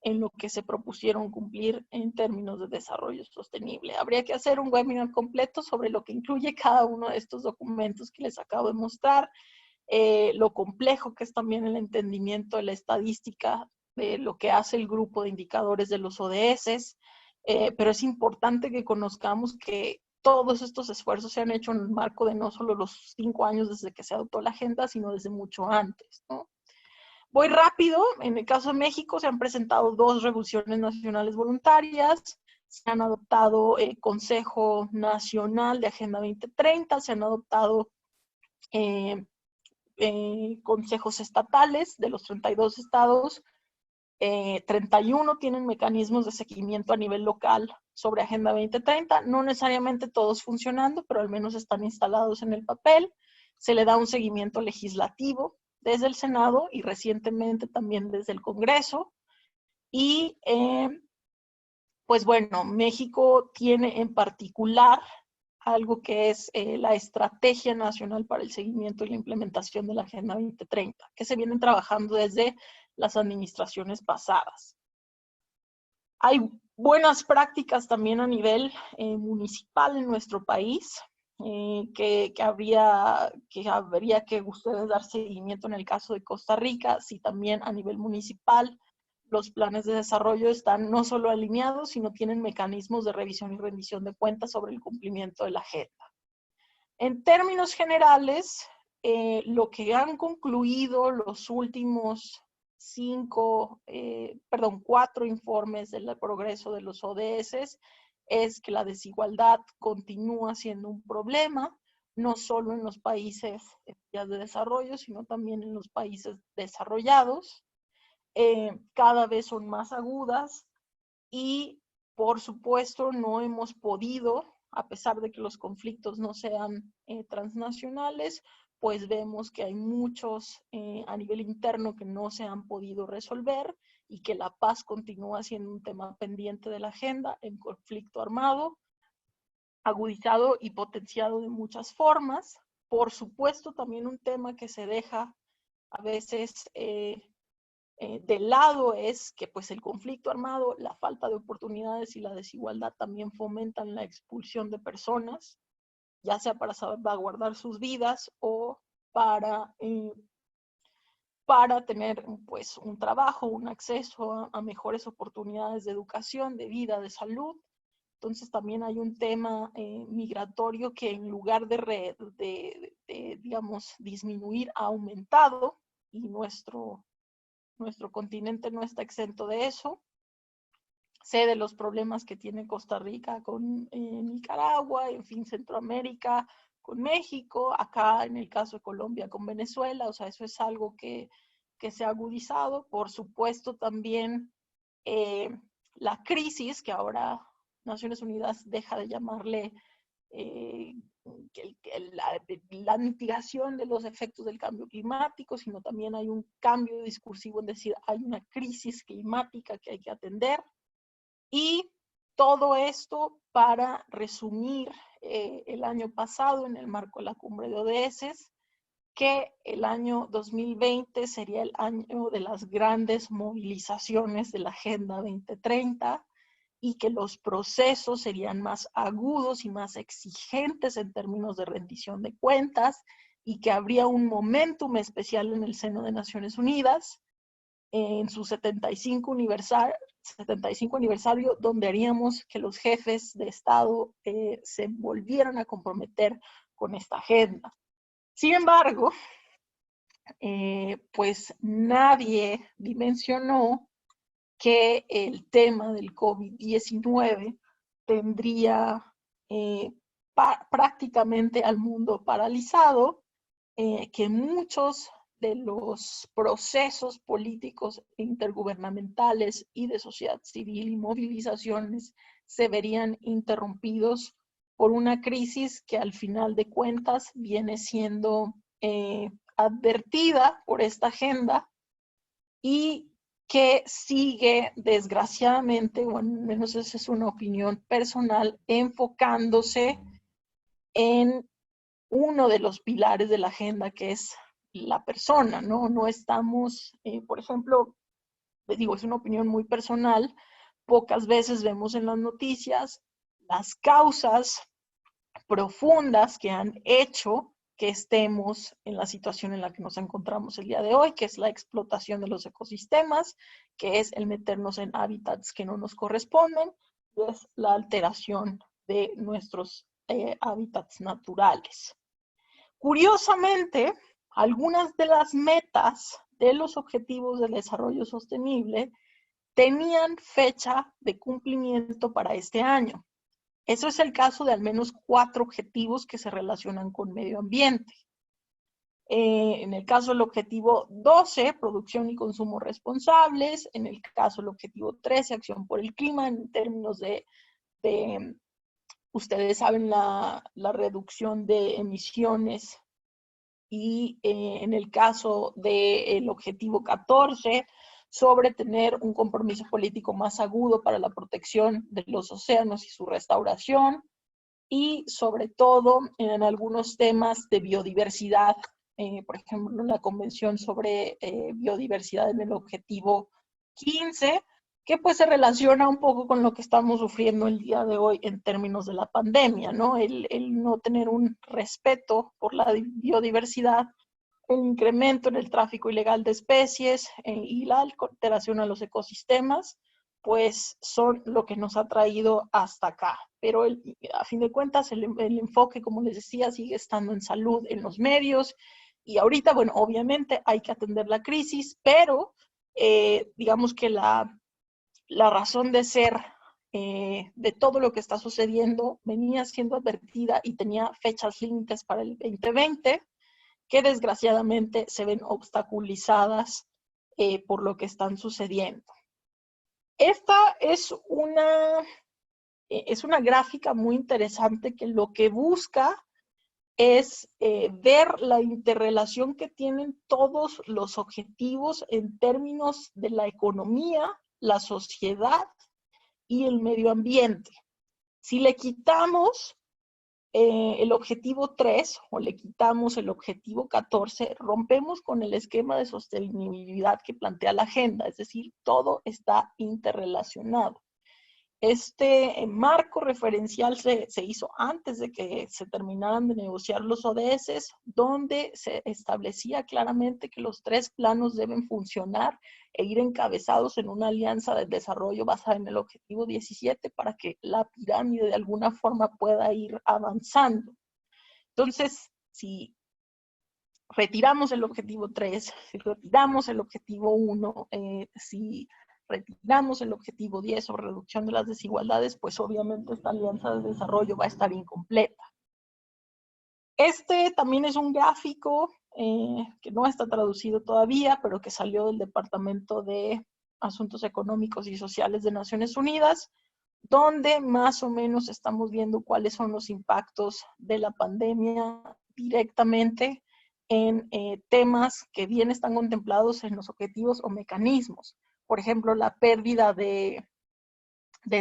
en lo que se propusieron cumplir en términos de desarrollo sostenible. Habría que hacer un webinar completo sobre lo que incluye cada uno de estos documentos que les acabo de mostrar, lo complejo que es también el entendimiento de la estadística, de lo que hace el grupo de indicadores de los ODS, pero es importante que conozcamos que todos estos esfuerzos se han hecho en el marco de no solo los 5 años desde que se adoptó la agenda, sino desde mucho antes, ¿no? Voy rápido. En el caso de México se han presentado 2 revisiones nacionales voluntarias, se han adoptado Consejo Nacional de Agenda 2030, se han adoptado consejos estatales de los 32 estados, 31 tienen mecanismos de seguimiento a nivel local sobre Agenda 2030, no necesariamente todos funcionando, pero al menos están instalados en el papel. Se le da un seguimiento legislativo desde el Senado y recientemente también desde el Congreso. Y pues bueno, México tiene en particular algo que es la Estrategia Nacional para el Seguimiento y la Implementación de la Agenda 2030, que se vienen trabajando desde las administraciones pasadas. Hay buenas prácticas también a nivel municipal en nuestro país, que habría que ustedes dar seguimiento en el caso de Costa Rica, si también a nivel municipal los planes de desarrollo están no solo alineados, sino tienen mecanismos de revisión y rendición de cuentas sobre el cumplimiento de la agenda. En términos generales, lo que han concluido los últimos 4 informes del progreso de los ODS es que la desigualdad continúa siendo un problema, no solo en los países en vías de desarrollo, sino también en los países desarrollados. Cada vez son más agudas y, por supuesto, no hemos podido, a pesar de que los conflictos no sean transnacionales, pues vemos que hay muchos a nivel interno que no se han podido resolver y que la paz continúa siendo un tema pendiente de la agenda, en conflicto armado, agudizado y potenciado de muchas formas. Por supuesto, también un tema que se deja a veces de lado es que, pues, el conflicto armado, la falta de oportunidades y la desigualdad también fomentan la expulsión de personas, ya sea para salvaguardar sus vidas o para tener, pues, un trabajo, un acceso a mejores oportunidades de educación, de vida, de salud. Entonces también hay un tema migratorio que en lugar digamos, disminuir, ha aumentado, y nuestro continente no está exento de eso. Sé de los problemas que tiene Costa Rica con Nicaragua, en fin, Centroamérica con México, acá en el caso de Colombia con Venezuela, o sea, eso es algo que se ha agudizado. Por supuesto también la crisis, que ahora Naciones Unidas deja de llamarle la mitigación de los efectos del cambio climático, sino también hay un cambio discursivo en decir hay una crisis climática que hay que atender. Y todo esto para resumir el año pasado en el marco de la cumbre de ODS, que el año 2020 sería el año de las grandes movilizaciones de la Agenda 2030 y que los procesos serían más agudos y más exigentes en términos de rendición de cuentas y que habría un momentum especial en el seno de Naciones Unidas en su 75 aniversario, donde haríamos que los jefes de Estado se volvieran a comprometer con esta agenda. Sin embargo, pues nadie dimensionó que el tema del COVID-19 tendría prácticamente al mundo paralizado, que muchos de los procesos políticos intergubernamentales y de sociedad civil y movilizaciones se verían interrumpidos por una crisis que al final de cuentas viene siendo advertida por esta agenda y que sigue desgraciadamente, o al menos esa es una opinión personal, enfocándose en uno de los pilares de la agenda, que es la persona, ¿no? No estamos, por ejemplo, les digo, es una opinión muy personal, pocas veces vemos en las noticias las causas profundas que han hecho que estemos en la situación en la que nos encontramos el día de hoy, que es la explotación de los ecosistemas, que es el meternos en hábitats que no nos corresponden, y es la alteración de nuestros hábitats naturales. Curiosamente, algunas de las metas de los Objetivos del Desarrollo Sostenible tenían fecha de cumplimiento para este año. Eso es el caso de al menos 4 objetivos que se relacionan con medio ambiente. En el caso del objetivo 12, producción y consumo responsables. En el caso del objetivo 13, acción por el clima, en términos de ustedes saben, la reducción de emisiones. Y en el caso del objetivo 14, sobre tener un compromiso político más agudo para la protección de los océanos y su restauración, y sobre todo en algunos temas de biodiversidad, por ejemplo, la Convención sobre Biodiversidad en el objetivo 15, que pues se relaciona un poco con lo que estamos sufriendo el día de hoy en términos de la pandemia, ¿no? El no tener un respeto por la biodiversidad, el incremento en el tráfico ilegal de especies y la alteración a los ecosistemas, pues son lo que nos ha traído hasta acá. Pero a fin de cuentas el enfoque, como les decía, sigue estando en salud, en los medios, y ahorita, bueno, obviamente hay que atender la crisis, pero digamos que la razón de ser de todo lo que está sucediendo venía siendo advertida y tenía fechas límites para el 2020, que desgraciadamente se ven obstaculizadas por lo que están sucediendo. Esta es una gráfica muy interesante que lo que busca es ver la interrelación que tienen todos los objetivos en términos de la economía, la sociedad y el medio ambiente. Si le quitamos el objetivo 3 o le quitamos el objetivo 14, rompemos con el esquema de sostenibilidad que plantea la agenda, es decir, todo está interrelacionado. Este marco referencial se hizo antes de que se terminaran de negociar los ODS, donde se establecía claramente que los 3 planos deben funcionar e ir encabezados en una alianza de desarrollo basada en el objetivo 17 para que la pirámide de alguna forma pueda ir avanzando. Entonces, si retiramos el objetivo 3, si retiramos el objetivo 1, si retiramos el objetivo 10 sobre reducción de las desigualdades, pues obviamente esta alianza de desarrollo va a estar incompleta. Este también es un gráfico que no está traducido todavía, pero que salió del Departamento de Asuntos Económicos y Sociales de Naciones Unidas, donde más o menos estamos viendo cuáles son los impactos de la pandemia directamente en temas que bien están contemplados en los objetivos o mecanismos. Por ejemplo, la pérdida de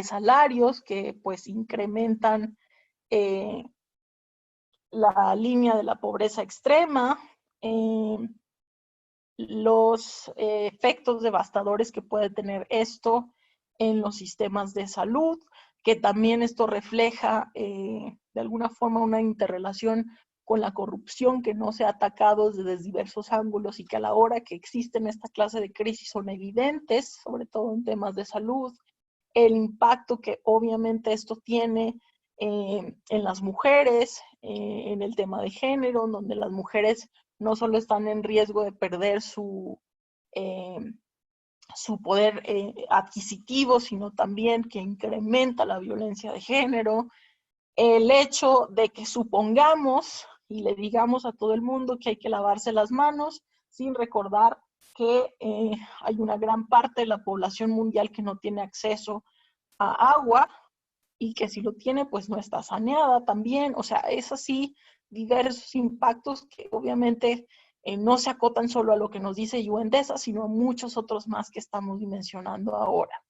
salarios que pues incrementan la línea de la pobreza extrema, los efectos devastadores que puede tener esto en los sistemas de salud, que también esto refleja de alguna forma una interrelación con la corrupción que no se ha atacado desde diversos ángulos y que a la hora que existen esta clase de crisis son evidentes, sobre todo en temas de salud, el impacto que obviamente esto tiene en las mujeres, en el tema de género, donde las mujeres no solo están en riesgo de perder su poder adquisitivo, sino también que incrementa la violencia de género. El hecho de que supongamos y le digamos a todo el mundo que hay que lavarse las manos sin recordar que hay una gran parte de la población mundial que no tiene acceso a agua y que si lo tiene pues no está saneada también. O sea, es así diversos impactos que obviamente no se acotan solo a lo que nos dice UNDESA, sino a muchos otros más que estamos dimensionando ahora.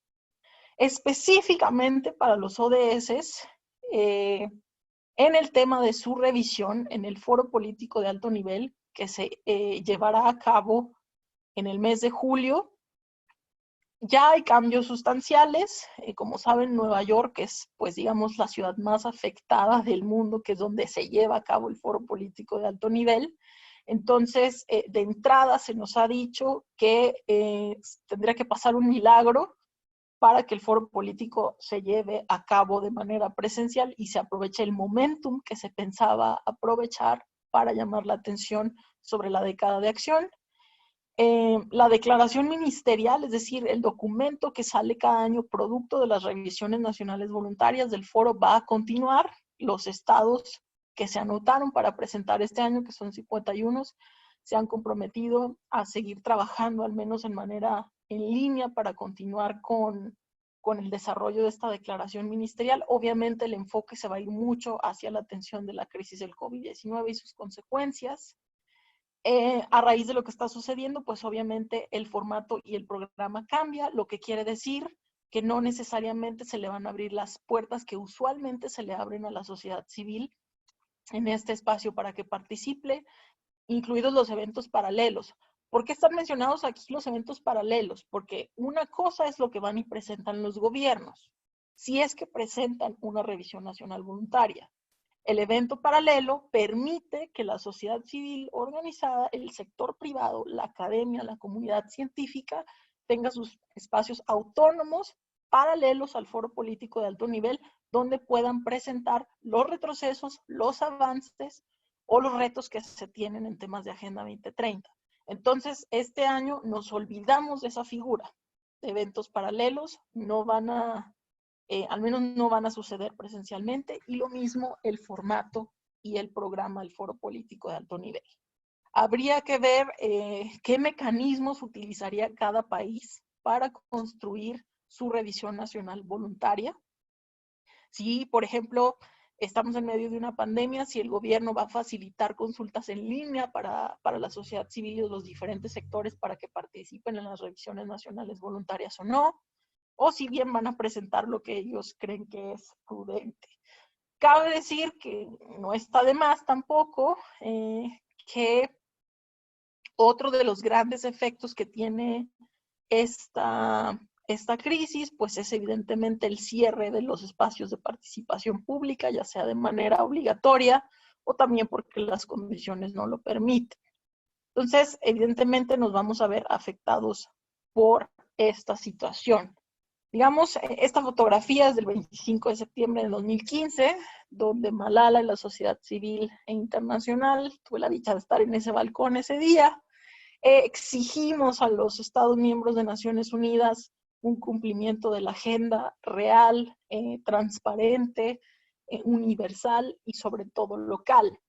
Específicamente para los ODS, en el tema de su revisión en el Foro Político de Alto Nivel, que se llevará a cabo en el mes de julio, ya hay cambios sustanciales. Como saben, Nueva York es, pues digamos, la ciudad más afectada del mundo, que es donde se lleva a cabo el Foro Político de Alto Nivel. Entonces, de entrada se nos ha dicho que tendría que pasar un milagro para que el foro político se lleve a cabo de manera presencial y se aproveche el momentum que se pensaba aprovechar para llamar la atención sobre la década de acción. La declaración ministerial, es decir, el documento que sale cada año producto de las revisiones nacionales voluntarias del foro, va a continuar. Los estados que se anotaron para presentar este año, que son 51, se han comprometido a seguir trabajando al menos en manera en línea para continuar con el desarrollo de esta declaración ministerial. Obviamente el enfoque se va a ir mucho hacia la atención de la crisis del COVID-19 y sus consecuencias. A raíz de lo que está sucediendo, pues obviamente el formato y el programa cambia, lo que quiere decir que no necesariamente se le van a abrir las puertas que usualmente se le abren a la sociedad civil en este espacio para que participe, incluidos los eventos paralelos. ¿Por qué están mencionados aquí los eventos paralelos? Porque una cosa es lo que van y presentan los gobiernos, si es que presentan una revisión nacional voluntaria. El evento paralelo permite que la sociedad civil organizada, el sector privado, la academia, la comunidad científica, tenga sus espacios autónomos paralelos al foro político de alto nivel, donde puedan presentar los retrocesos, los avances o los retos que se tienen en temas de Agenda 2030. Entonces, este año nos olvidamos de esa figura. Eventos paralelos no van a al menos no van a suceder presencialmente, y lo mismo el formato y el programa del foro político de alto nivel. Habría que ver qué mecanismos utilizaría cada país para construir su revisión nacional voluntaria. Si, por ejemplo, estamos en medio de una pandemia, si el gobierno va a facilitar consultas en línea para la sociedad civil y los diferentes sectores para que participen en las revisiones nacionales voluntarias o no, o si bien van a presentar lo que ellos creen que es prudente. Cabe decir que no está de más tampoco que otro de los grandes efectos que tiene esta esta crisis, pues es evidentemente el cierre de los espacios de participación pública, ya sea de manera obligatoria o también porque las condiciones no lo permiten. Entonces, evidentemente nos vamos a ver afectados por esta situación. Digamos, esta fotografía es del 25 de septiembre de 2015, donde Malala y la sociedad civil e internacional, tuve la dicha de estar en ese balcón ese día, exigimos a los Estados miembros de Naciones Unidas un cumplimiento de la agenda real, transparente, universal y sobre todo local.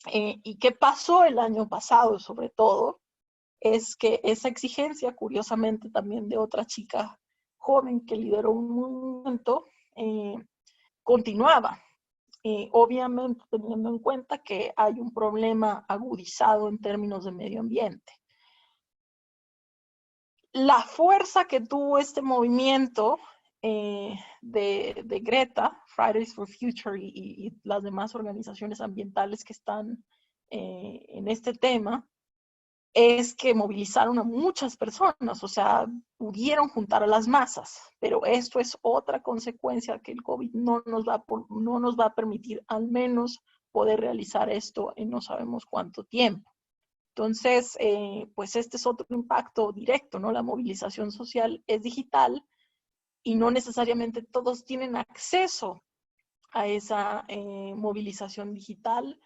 ¿Y qué pasó el año pasado sobre todo? Es que esa exigencia, curiosamente también de otra chica joven que lideró un movimiento, continuaba. Obviamente teniendo en cuenta que hay un problema agudizado en términos de medio ambiente. La fuerza que tuvo este movimiento de Greta, Fridays for Future y las demás organizaciones ambientales que están en este tema, es que movilizaron a muchas personas, o sea, pudieron juntar a las masas, pero esto es otra consecuencia que el COVID no nos va a permitir al menos poder realizar esto en no sabemos cuánto tiempo. Entonces, pues este es otro impacto directo, ¿no? La movilización social es digital y no necesariamente todos tienen acceso a esa movilización digital,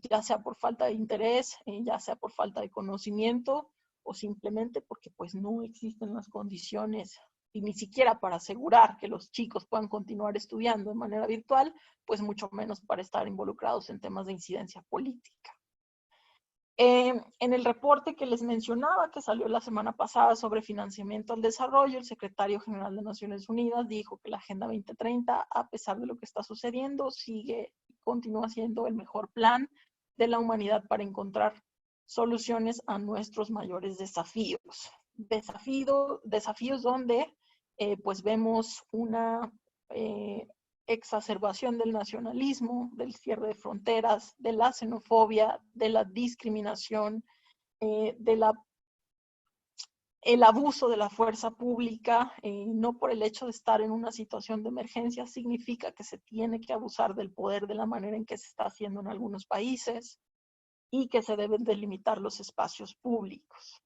ya sea por falta de interés, ya sea por falta de conocimiento o simplemente porque pues no existen las condiciones y ni siquiera para asegurar que los chicos puedan continuar estudiando de manera virtual, pues mucho menos para estar involucrados en temas de incidencia política. En el reporte que les mencionaba, que salió la semana pasada sobre financiamiento al desarrollo, el secretario general de Naciones Unidas dijo que la Agenda 2030, a pesar de lo que está sucediendo, continúa siendo el mejor plan de la humanidad para encontrar soluciones a nuestros mayores desafíos. Desafíos donde pues vemos una exacerbación del nacionalismo, del cierre de fronteras, de la xenofobia, de la discriminación, el abuso de la fuerza pública, no por el hecho de estar en una situación de emergencia significa que se tiene que abusar del poder de la manera en que se está haciendo en algunos países y que se deben delimitar los espacios públicos.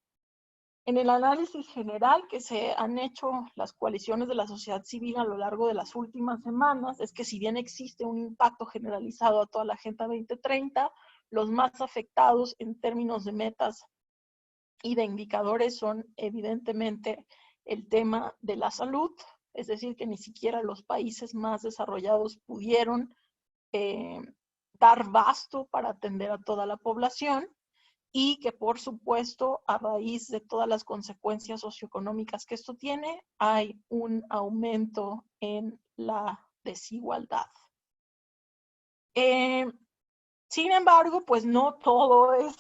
En el análisis general que se han hecho las coaliciones de la sociedad civil a lo largo de las últimas semanas, es que si bien existe un impacto generalizado a toda la Agenda 2030, los más afectados en términos de metas y de indicadores son evidentemente el tema de la salud, es decir, que ni siquiera los países más desarrollados pudieron dar basto para atender a toda la población, y que por supuesto a raíz de todas las consecuencias socioeconómicas que esto tiene, hay un aumento en la desigualdad. Sin embargo, pues no todo es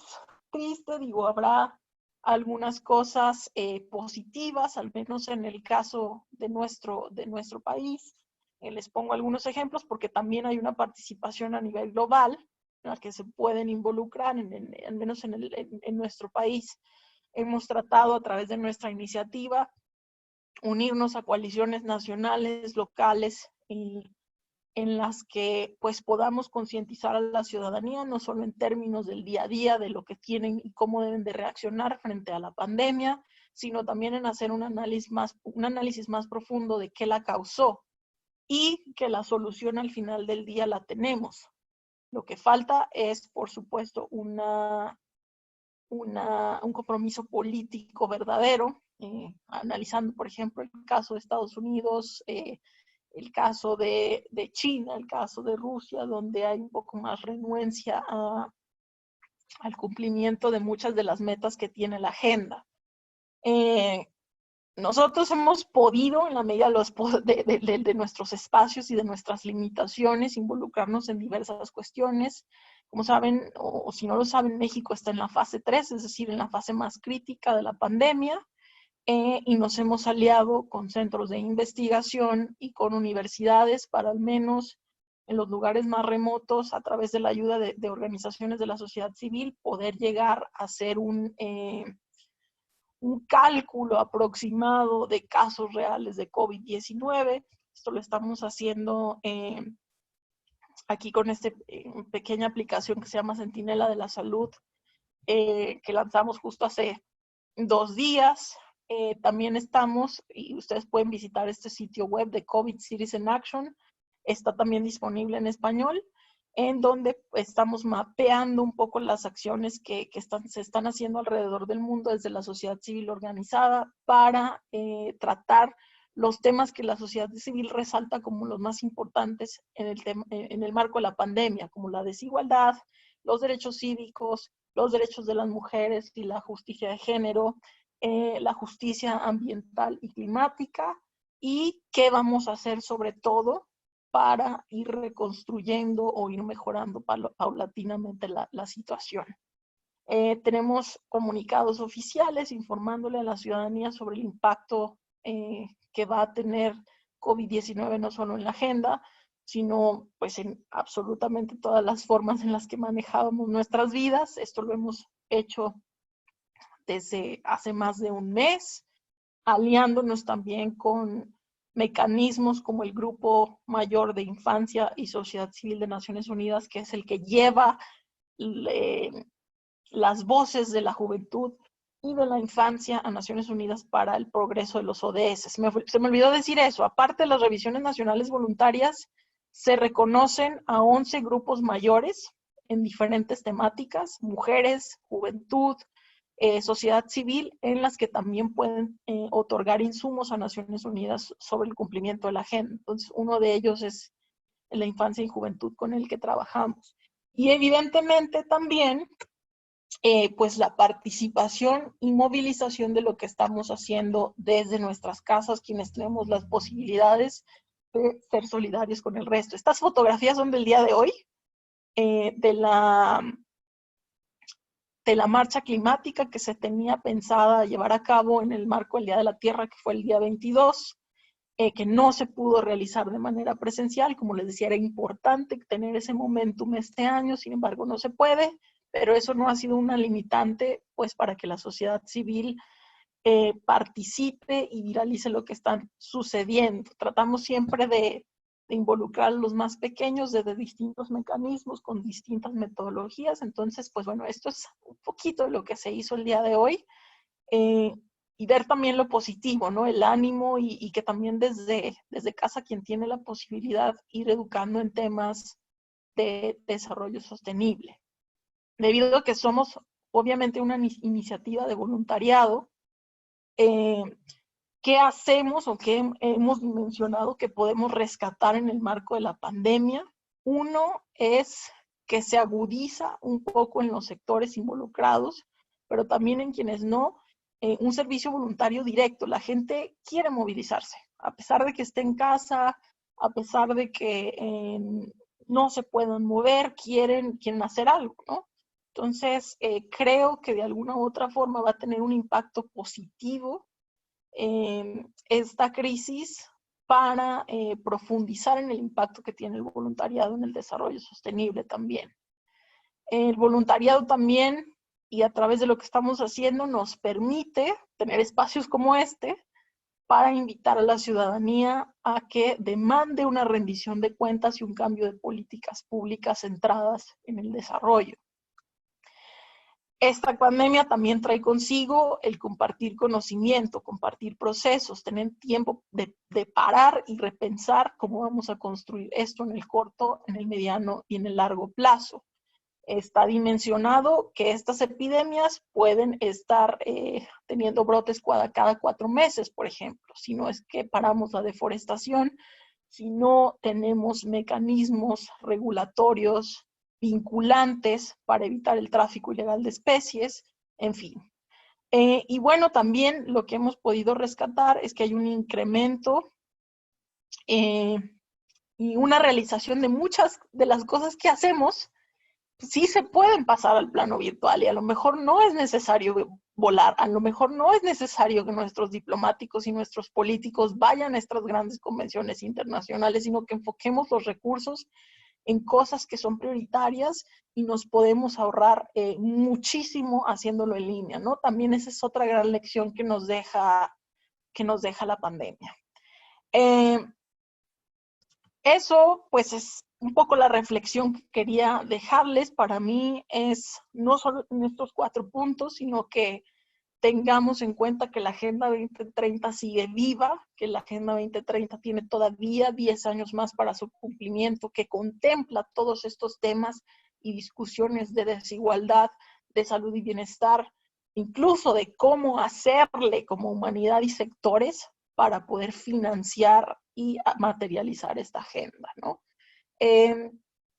triste, digo, habrá algunas cosas positivas, al menos en el caso de nuestro país. Les pongo algunos ejemplos porque también hay una participación a nivel global en la que se pueden involucrar, al menos en nuestro país. Hemos tratado a través de nuestra iniciativa unirnos a coaliciones nacionales, locales, en las que pues podamos concientizar a la ciudadanía, no solo en términos del día a día, de lo que tienen y cómo deben de reaccionar frente a la pandemia, sino también en hacer un análisis más profundo de qué la causó y que la solución al final del día la tenemos. Lo que falta es, por supuesto, un compromiso político verdadero, analizando, por ejemplo, el caso de Estados Unidos, el caso de China, el caso de Rusia, donde hay un poco más renuencia al cumplimiento de muchas de las metas que tiene la agenda. Nosotros hemos podido, en la medida de nuestros espacios y de nuestras limitaciones, involucrarnos en diversas cuestiones. Como saben, o si no lo saben, México está en la fase 3, es decir, en la fase más crítica de la pandemia, y nos hemos aliado con centros de investigación y con universidades para al menos en los lugares más remotos, a través de la ayuda de organizaciones de la sociedad civil, poder llegar a hacer un un cálculo aproximado de casos reales de COVID-19. Esto lo estamos haciendo aquí con esta pequeña aplicación que se llama Centinela de la Salud, que lanzamos justo hace 2 días. También estamos, y ustedes pueden visitar este sitio web de COVID Cities in Action, está también disponible en español, en donde estamos mapeando un poco las acciones que se están haciendo alrededor del mundo desde la sociedad civil organizada para tratar los temas que la sociedad civil resalta como los más importantes en el marco de la pandemia, como la desigualdad, los derechos cívicos, los derechos de las mujeres y la justicia de género, la justicia ambiental y climática, y qué vamos a hacer sobre todo para ir reconstruyendo o ir mejorando paulatinamente la situación. Tenemos comunicados oficiales informándole a la ciudadanía sobre el impacto que va a tener COVID-19 no solo en la agenda, sino pues en absolutamente todas las formas en las que manejábamos nuestras vidas. Esto lo hemos hecho desde hace más de un mes, aliándonos también con mecanismos como el Grupo Mayor de Infancia y Sociedad Civil de Naciones Unidas, que es el que lleva las voces de la juventud y de la infancia a Naciones Unidas para el progreso de los ODS. Se me olvidó decir eso. Aparte de las revisiones nacionales voluntarias, se reconocen a 11 grupos mayores en diferentes temáticas, mujeres, juventud, sociedad civil, en las que también pueden otorgar insumos a Naciones Unidas sobre el cumplimiento de la agenda. Entonces, uno de ellos es la infancia y juventud con el que trabajamos. Y evidentemente también, pues la participación y movilización de lo que estamos haciendo desde nuestras casas, quienes tenemos las posibilidades de ser solidarios con el resto. Estas fotografías son del día de hoy, de la marcha climática que se tenía pensada llevar a cabo en el marco del Día de la Tierra, que fue el día 22, que no se pudo realizar de manera presencial. Como les decía, era importante tener ese momentum este año, sin embargo no se puede, pero eso no ha sido una limitante pues para que la sociedad civil participe y viralice lo que está sucediendo. Tratamos siempre de involucrar a los más pequeños desde distintos mecanismos, con distintas metodologías. Entonces, pues bueno, esto es un poquito de lo que se hizo el día de hoy. Y ver también lo positivo, ¿no? El ánimo y que también desde casa quien tiene la posibilidad ir educando en temas de desarrollo sostenible. Debido a que somos obviamente una iniciativa de voluntariado, ¿qué hacemos o qué hemos dimensionado que podemos rescatar en el marco de la pandemia? Uno es que se agudiza un poco en los sectores involucrados, pero también en quienes no, un servicio voluntario directo. La gente quiere movilizarse, a pesar de que esté en casa, a pesar de que no se puedan mover, quieren hacer algo, ¿no? Entonces, creo que de alguna u otra forma va a tener un impacto positivo esta crisis para profundizar en el impacto que tiene el voluntariado en el desarrollo sostenible también. El voluntariado también, y a través de lo que estamos haciendo, nos permite tener espacios como este para invitar a la ciudadanía a que demande una rendición de cuentas y un cambio de políticas públicas centradas en el desarrollo. Esta pandemia también trae consigo el compartir conocimiento, compartir procesos, tener tiempo de parar y repensar cómo vamos a construir esto en el corto, en el mediano y en el largo plazo. Está dimensionado que estas epidemias pueden estar teniendo brotes cada 4 meses, por ejemplo, si no es que paramos la deforestación, si no tenemos mecanismos regulatorios vinculantes para evitar el tráfico ilegal de especies, en fin. Y bueno, también lo que hemos podido rescatar es que hay un incremento y una realización de muchas de las cosas que hacemos, sí se pueden pasar al plano virtual, y a lo mejor no es necesario volar, a lo mejor no es necesario que nuestros diplomáticos y nuestros políticos vayan a estas grandes convenciones internacionales, sino que enfoquemos los recursos en cosas que son prioritarias y nos podemos ahorrar muchísimo haciéndolo en línea, ¿no? También esa es otra gran lección que nos deja la pandemia. Eso, pues, es un poco la reflexión que quería dejarles. Para mí es no solo en estos 4 puntos, sino que tengamos en cuenta que la Agenda 2030 sigue viva, que la Agenda 2030 tiene todavía 10 años más para su cumplimiento, que contempla todos estos temas y discusiones de desigualdad, de salud y bienestar, incluso de cómo hacerle como humanidad y sectores para poder financiar y materializar esta agenda, ¿no?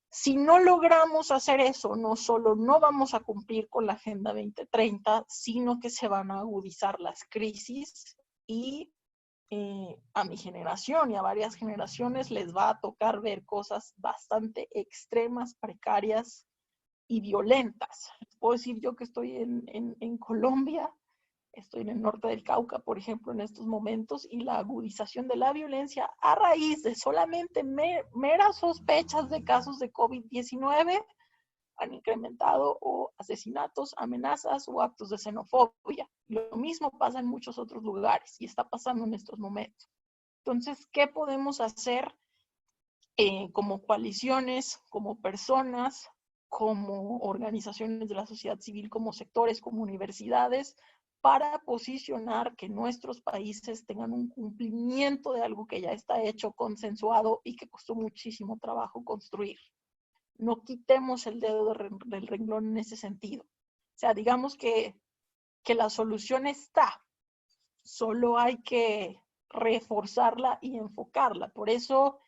Si no logramos hacer eso, no solo no vamos a cumplir con la Agenda 2030, sino que se van a agudizar las crisis y a mi generación y a varias generaciones les va a tocar ver cosas bastante extremas, precarias y violentas. Puedo decir yo que estoy en Colombia, estoy en el norte del Cauca, por ejemplo, en estos momentos, y la agudización de la violencia a raíz de solamente meras sospechas de casos de COVID-19 han incrementado o asesinatos, amenazas o actos de xenofobia. Lo mismo pasa en muchos otros lugares y está pasando en estos momentos. Entonces, ¿qué podemos hacer como coaliciones, como personas, como organizaciones de la sociedad civil, como sectores, como universidades, para posicionar que nuestros países tengan un cumplimiento de algo que ya está hecho, consensuado y que costó muchísimo trabajo construir? No quitemos el dedo del renglón en ese sentido. O sea, digamos que la solución está, solo hay que reforzarla y enfocarla. Por eso,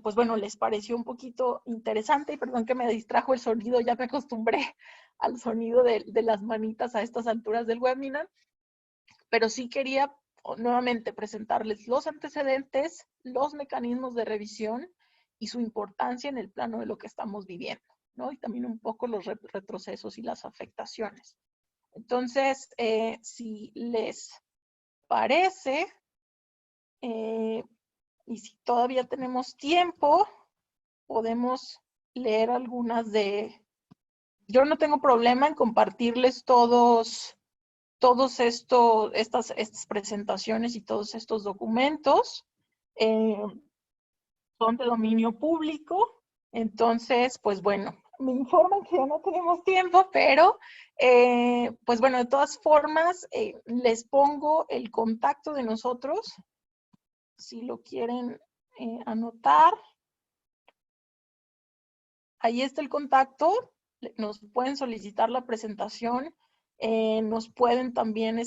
pues bueno, les pareció un poquito interesante, y perdón que me distrajo el sonido, ya me acostumbré al sonido de las manitas a estas alturas del webinar, pero sí quería nuevamente presentarles los antecedentes, los mecanismos de revisión y su importancia en el plano de lo que estamos viviendo, ¿no? Y también un poco los retrocesos y las afectaciones. Entonces, si les parece, y si todavía tenemos tiempo, podemos leer algunas de... Yo no tengo problema en compartirles todas estas presentaciones y todos estos documentos. Son de dominio público. Entonces, pues bueno, me informan que ya no tenemos tiempo, pero pues bueno, de todas formas, les pongo el contacto de nosotros, si lo quieren anotar. Ahí está el contacto, nos pueden solicitar la presentación, nos pueden también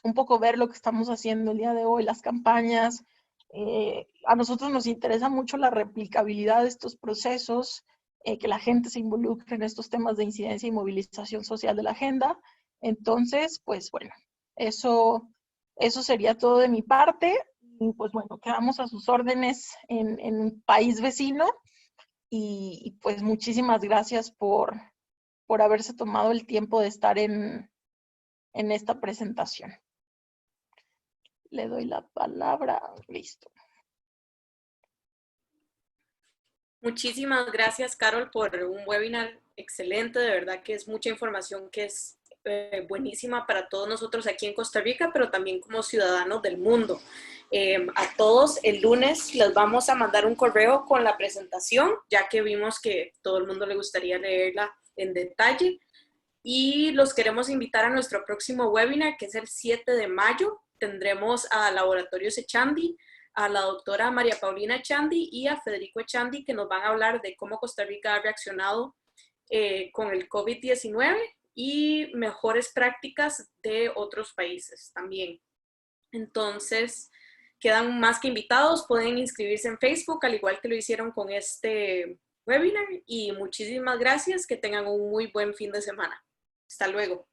un poco ver lo que estamos haciendo el día de hoy, las campañas. A nosotros nos interesa mucho la replicabilidad de estos procesos, que la gente se involucre en estos temas de incidencia y movilización social de la agenda. Entonces, pues bueno, eso sería todo de mi parte. Y pues bueno, quedamos a sus órdenes en un país vecino. Y pues muchísimas gracias por haberse tomado el tiempo de estar en esta presentación. Le doy la palabra. Listo. Muchísimas gracias, Carol, por un webinar excelente. De verdad que es mucha información que es buenísima para todos nosotros aquí en Costa Rica, pero también como ciudadanos del mundo. A todos el lunes les vamos a mandar un correo con la presentación, ya que vimos que todo el mundo le gustaría leerla en detalle. Y los queremos invitar a nuestro próximo webinar, que es el 7 de mayo. Tendremos a Laboratorios Echandi, a la doctora María Paulina Echandi y a Federico Echandi, que nos van a hablar de cómo Costa Rica ha reaccionado con el COVID-19 y mejores prácticas de otros países también. Entonces, quedan más que invitados, pueden inscribirse en Facebook, al igual que lo hicieron con este webinar, y muchísimas gracias, que tengan un muy buen fin de semana. Hasta luego.